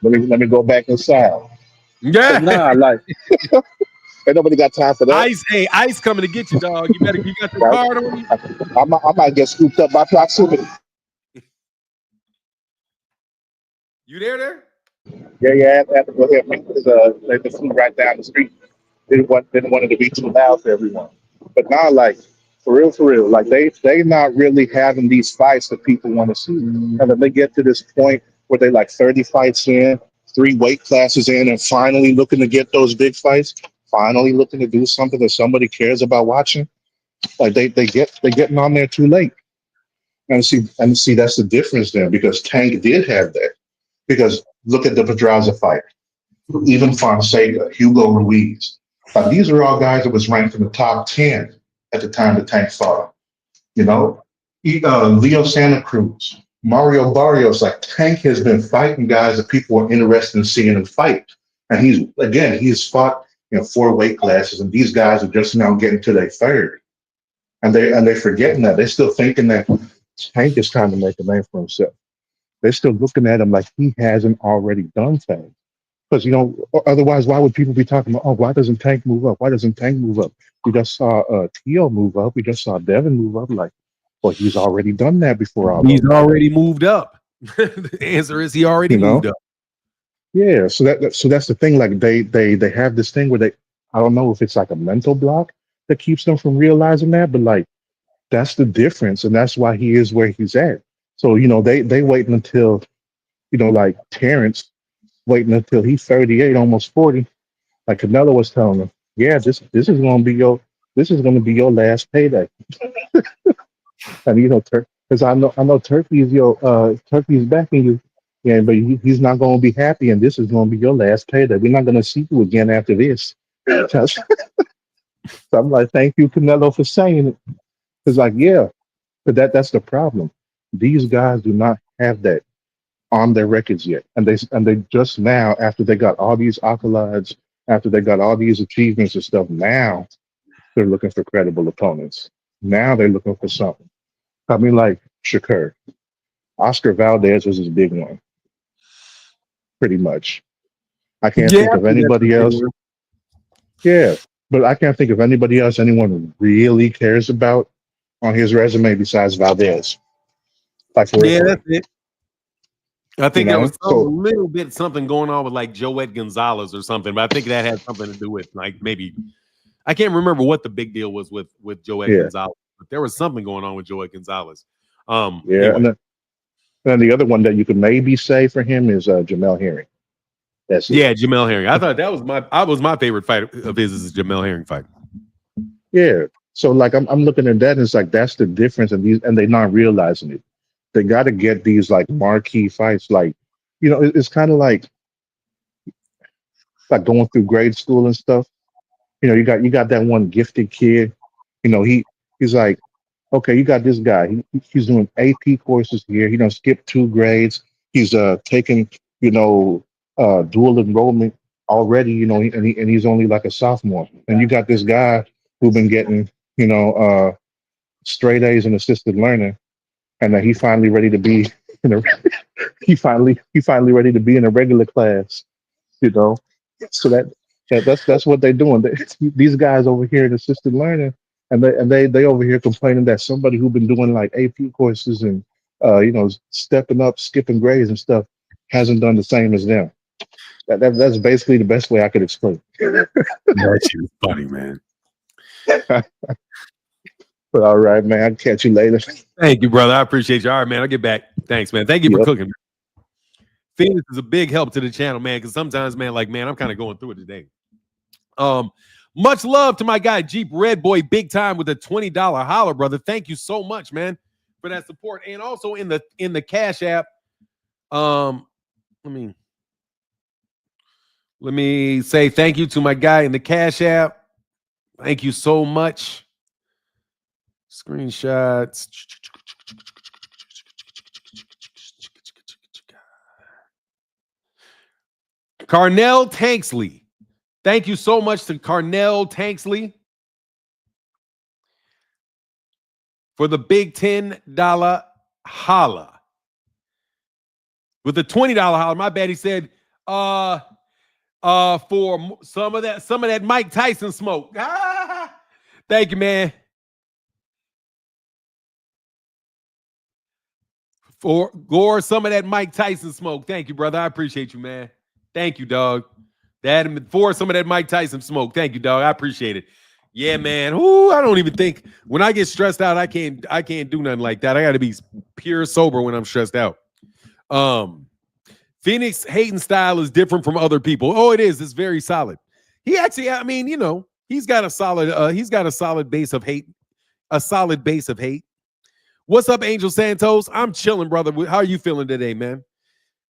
Let me go back inside. But Yeah. nah, like ain't nobody got time for that. Ice, hey, Ice coming to get you, dog. You got your Right? card on you? I might get scooped up by proximity. You there? Yeah, I have to go ahead because they flew right down the street. Didn't want it to be too loud for everyone. But now, like for real, like they not really having these fights that people want to see. And then they get to this point where they like 30 fights in, 3 weight classes in, and finally looking to get those big fights. Finally looking to do something that somebody cares about watching. Like they getting on there too late. And see that's the difference there because Tank did have that. Because look at the Pedraza fight, even Fonseca, Hugo Ruiz. These are all guys that was ranked in the top 10 at the time the Tank fought. You know, Leo Santa Cruz, Mario Barrios. Like Tank has been fighting guys that people are interested in seeing him fight, and he's fought 4 weight classes, and these guys are just now getting to their third, and they're forgetting that they're still thinking that Tank is trying to make a name for himself. They're still looking at him like he hasn't already done things. Because otherwise, why would people be talking about? Oh, why doesn't Tank move up? Why doesn't Tank move up? We just saw Tio move up. We just saw Devin move up. Like, well, he's already done that before all He's those guys. already moved up. The answer is he already You moved know? up. Yeah. So that's the thing. Like they have this thing where I don't know if it's like a mental block that keeps them from realizing that, but like that's the difference, and that's why he is where he's at. So they waiting until like Terrence waiting until he's 38, almost 40. Like Canelo was telling him, yeah, this is gonna be your last payday. And because I know Turkey's backing you. Yeah, but he's not gonna be happy, and this is gonna be your last payday. We're not gonna see you again after this. So I'm like, thank you, Canelo, for saying it. It's like, yeah, but that's the problem. These guys do not have that on their records yet, and they just now after they got all these accolades, after they got all these achievements and stuff, now they're looking for credible opponents. Now they're looking for something. I mean, like Shakur, Oscar Valdez was his big one, pretty much. I can't Yeah, think I of think that's the anybody big else. one. Yeah, but I can't think of anybody else anyone really cares about on his resume besides Valdez. Like for real, Yeah, for that's real. it. I think there was a So little bit something going on with like Joet Gonzalez or something, but I think that had something to do with like maybe I can't remember what the big deal was with Joet yeah, Gonzalez, but there was something going on with Joet Gonzalez. yeah, Anyway, and then the other one that you could maybe say for him is Jamel Herring. That's it. yeah, Jamel Herring. I thought that was my favorite fight of his is the Jamel Herring fight. Yeah. So like I'm looking at that and it's like that's the difference and they're not realizing it. They got to get these like marquee fights. Like, it's kind of like going through grade school and stuff. You got that one gifted kid. He's like, okay, you got this guy. He's doing AP courses here. He don't skip 2 grades. He's taking dual enrollment already. And he's only like a sophomore. And you got this guy who been getting you know straight A's in assisted learning, and that he finally ready to be in a he finally ready to be in a regular class. You know, so that's what they're doing. These guys over here in assisted learning, and they over here complaining that somebody who been doing like AP courses and stepping up, skipping grades and stuff hasn't done the same as them. That's basically the best way I could explain. That shit is funny, man. But all right, man, I'll catch you later. Thank you, brother. I appreciate you. All right, man. I'll get back. Thanks, man. Thank you for Yep. cooking. Phoenix is a big help to the channel, man. Because sometimes, man, I'm kind of going through it today. Much love to my guy Jeep Red Boy, big time with a $20 holler, brother. Thank you so much, man, for that support. And also in the Cash App. Let me say thank you to my guy in the Cash App. Thank you so much. Screenshots. Carnell Tanksley. Thank you so much to Carnell Tanksley. for the big $10 holla. With the $20 holla, my bad, he said, for some of that Mike Tyson smoke. Ah, thank you, man. For Gore, some of that Mike Tyson smoke. Thank you, brother. I appreciate you, man. Thank you, dog. For some of that Mike Tyson smoke. Thank you, dog. I appreciate it. Yeah, man. Ooh, I don't even think when I get stressed out, I can't do nothing like that. I got to be pure sober when I'm stressed out. Phoenix hating style is different from other people. Oh, it is. It's very solid. He actually, I mean, you know, he's got a solid base of hate. A solid base of hate. What's up, Angel Santos? I'm chilling, brother. How are you feeling today, man?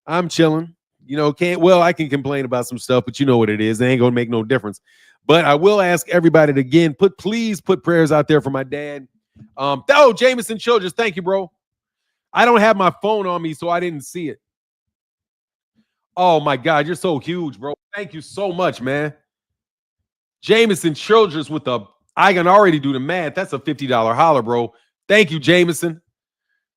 I'm chilling. You know, I can complain about some stuff, but you know what it is. It ain't gonna make no difference. But I will ask everybody to again please put prayers out there for my dad. Jameson Childress, thank you, bro. I don't have my phone on me, so I didn't see it. Oh my God, you're so huge, bro. Thank you so much, man. Jameson Childress I can already do the math. That's a $50 holler, bro. Thank you, Jameson.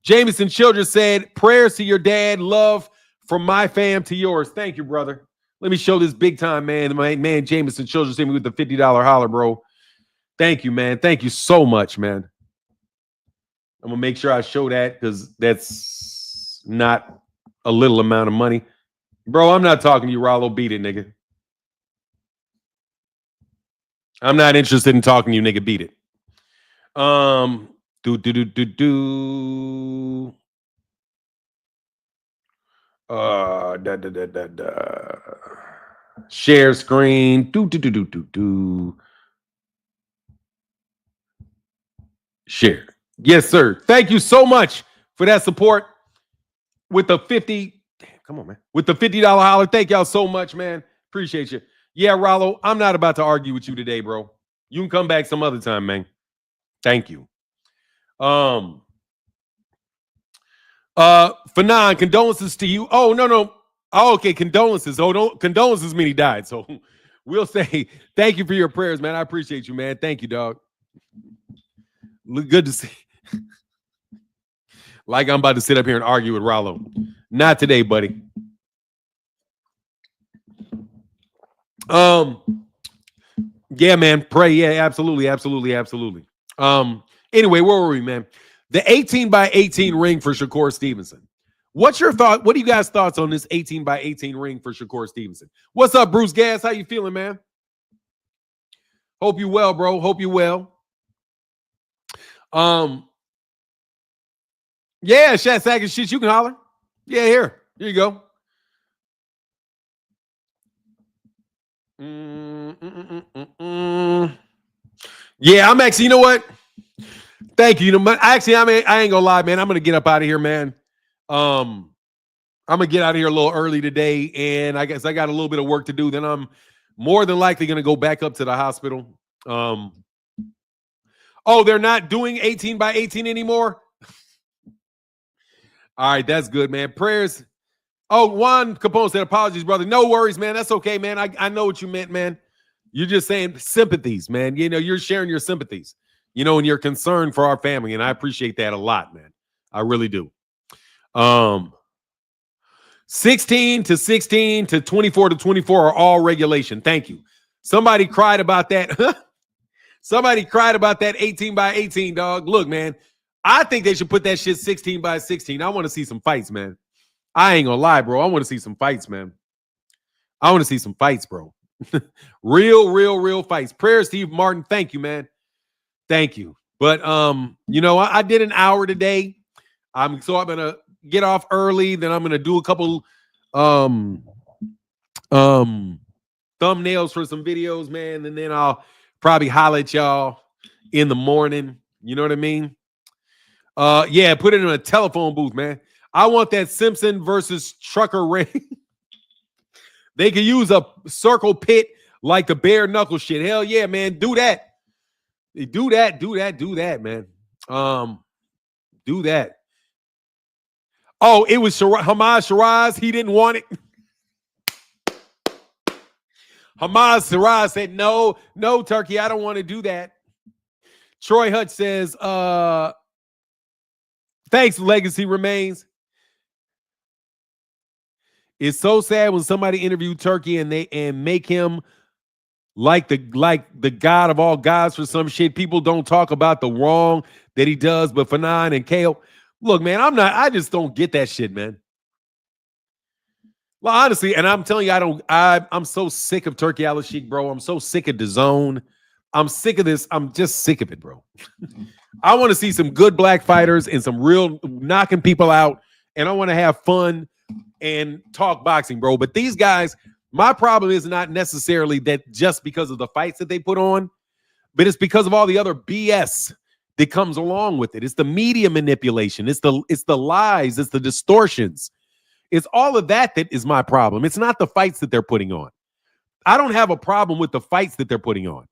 Jameson Childress said, prayers to your dad, love from my fam to yours. Thank you, brother. Let me show this big time, man. My man Jameson Childress hit me with the $50 holler, bro. Thank you, man. Thank you so much, man. I'm going to make sure I show that because that's not a little amount of money. Bro, I'm not talking to you, Rollo. Beat it, nigga. I'm not interested in talking to you, nigga. Beat it. Share screen. Share. Yes, sir. Thank you so much for that support with the 50. Damn, come on, man. With the $50 holler. Thank y'all so much, man. Appreciate you. Yeah, Rollo, I'm not about to argue with you today, bro. You can come back some other time, man. Thank you. Fanon, condolences to you. Oh, no. Oh, okay, condolences. Condolences mean he died. So we'll say thank you for your prayers, man. I appreciate you, man. Thank you, dog. Look good to see. Like I'm about to sit up here and argue with Rollo. Not today, buddy. Yeah, man. Pray. Yeah, absolutely. Anyway, where were we, man? The 18x18 ring for Shakur Stevenson. What's your thought? What do you guys' thoughts on this 18x18 ring for Shakur Stevenson? What's up, Bruce Gas? How you feeling, man? Hope you well, bro. Hope you well. Yeah, Shat Sack shit, you can holler. Yeah, here you go. Yeah, I'm actually, you know what? Thank you. Actually, I ain't gonna lie, man. I'm gonna get up out of here, man. I'm gonna get out of here a little early today, and I guess I got a little bit of work to do. Then I'm more than likely gonna go back up to the hospital. Oh, they're not doing 18x18 anymore. All right, that's good, man. Prayers. Oh, Juan Capone said, apologies, brother. No worries, man. That's okay, man. I know what you meant, man. You're just saying sympathies, man. You know, you're sharing your sympathies, you know, and your concern for our family. And I appreciate that a lot, man. I really do. 16 to 16 to 24 to 24 are all regulation. Thank you. Somebody cried about that. Somebody cried about that 18x18, dog. Look, man, I think they should put that shit 16x16. I want to see some fights, man. I ain't gonna lie, bro. I want to see some fights, man. I want to see some fights, bro. real fights. Prayers, Steve Martin. Thank you, man. Thank you. But you know, I did an hour today. I'm gonna get off early. Then I'm gonna do a couple thumbnails for some videos, man, and then I'll probably holler at y'all in the morning. You know what I mean? Yeah, put it in a telephone booth, man. I want that Simpson versus Trucker ring. They could use a circle pit like the bare knuckle shit. Hell yeah, man. Do that. Do that, man. Do that. Oh, it was Hamas Shiraz. He didn't want it. Hamas Shiraz said, no, Turkey, I don't want to do that. Troy Hutch says, Thanks, legacy remains. It's so sad when somebody interviewed Turkey and make him like the god of all gods for some shit. People don't talk about the wrong that he does, but Fanon and KO. Look, man, I just don't get that shit, man. Well, honestly, and I'm telling you, I'm so sick of Turkey Al-Sheikh, bro. I'm so sick of DAZN. I'm sick of this. I'm just sick of it, bro. I want to see some good black fighters and some real knocking people out, and I want to have fun and talk boxing, bro. But these guys, my problem is not necessarily that just because of the fights that they put on, but it's because of all the other BS that comes along with it. It's the media manipulation. It's the lies. It's the distortions. It's all of that is my problem. It's not the fights that they're putting on. I don't have a problem with the fights that they're putting on.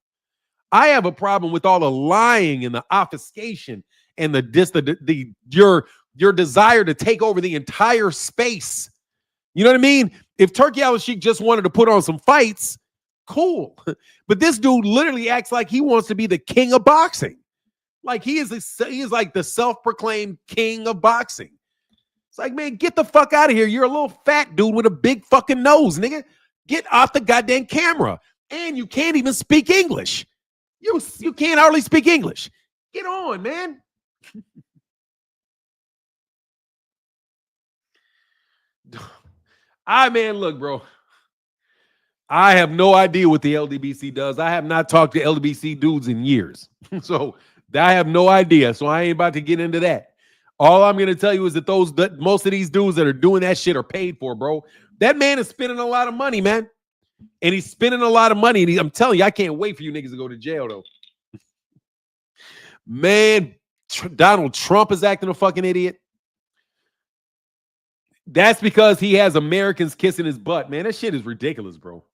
I have a problem with all the lying and the obfuscation and your desire to take over the entire space. You know what I mean? If Turkey Al-Sheikh just wanted to put on some fights, cool. But this dude literally acts like he wants to be the king of boxing. Like he is like the self-proclaimed king of boxing. It's like, man, get the fuck out of here. You're a little fat dude with a big fucking nose, nigga. Get off the goddamn camera. And you can't even speak English. You can't hardly speak English. Get on, man. Man, look, bro. I have no idea what the LDBC does. I have not talked to LDBC dudes in years. So I have no idea. So I ain't about to get into that. All I'm going to tell you is that most of these dudes that are doing that shit are paid for, bro. That man is spending a lot of money, man. And he's spending a lot of money. And I'm telling you, I can't wait for you niggas to go to jail, though. Man, Donald Trump is acting a fucking idiot. That's because he has Americans kissing his butt, man. That shit is ridiculous, bro.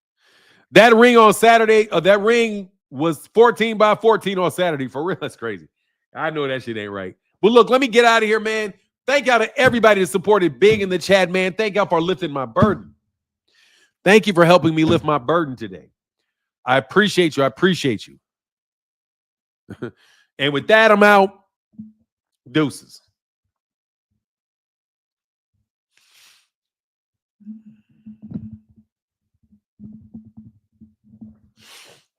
That ring on Saturday, that ring was 14 by 14 on Saturday. For real, that's crazy. I know that shit ain't right. But look, let me get out of here, man. Thank y'all to everybody that supported big in the chat, man. Thank y'all for lifting my burden. Thank you for helping me lift my burden today. I appreciate you. I appreciate you. And with that, I'm out. Deuces.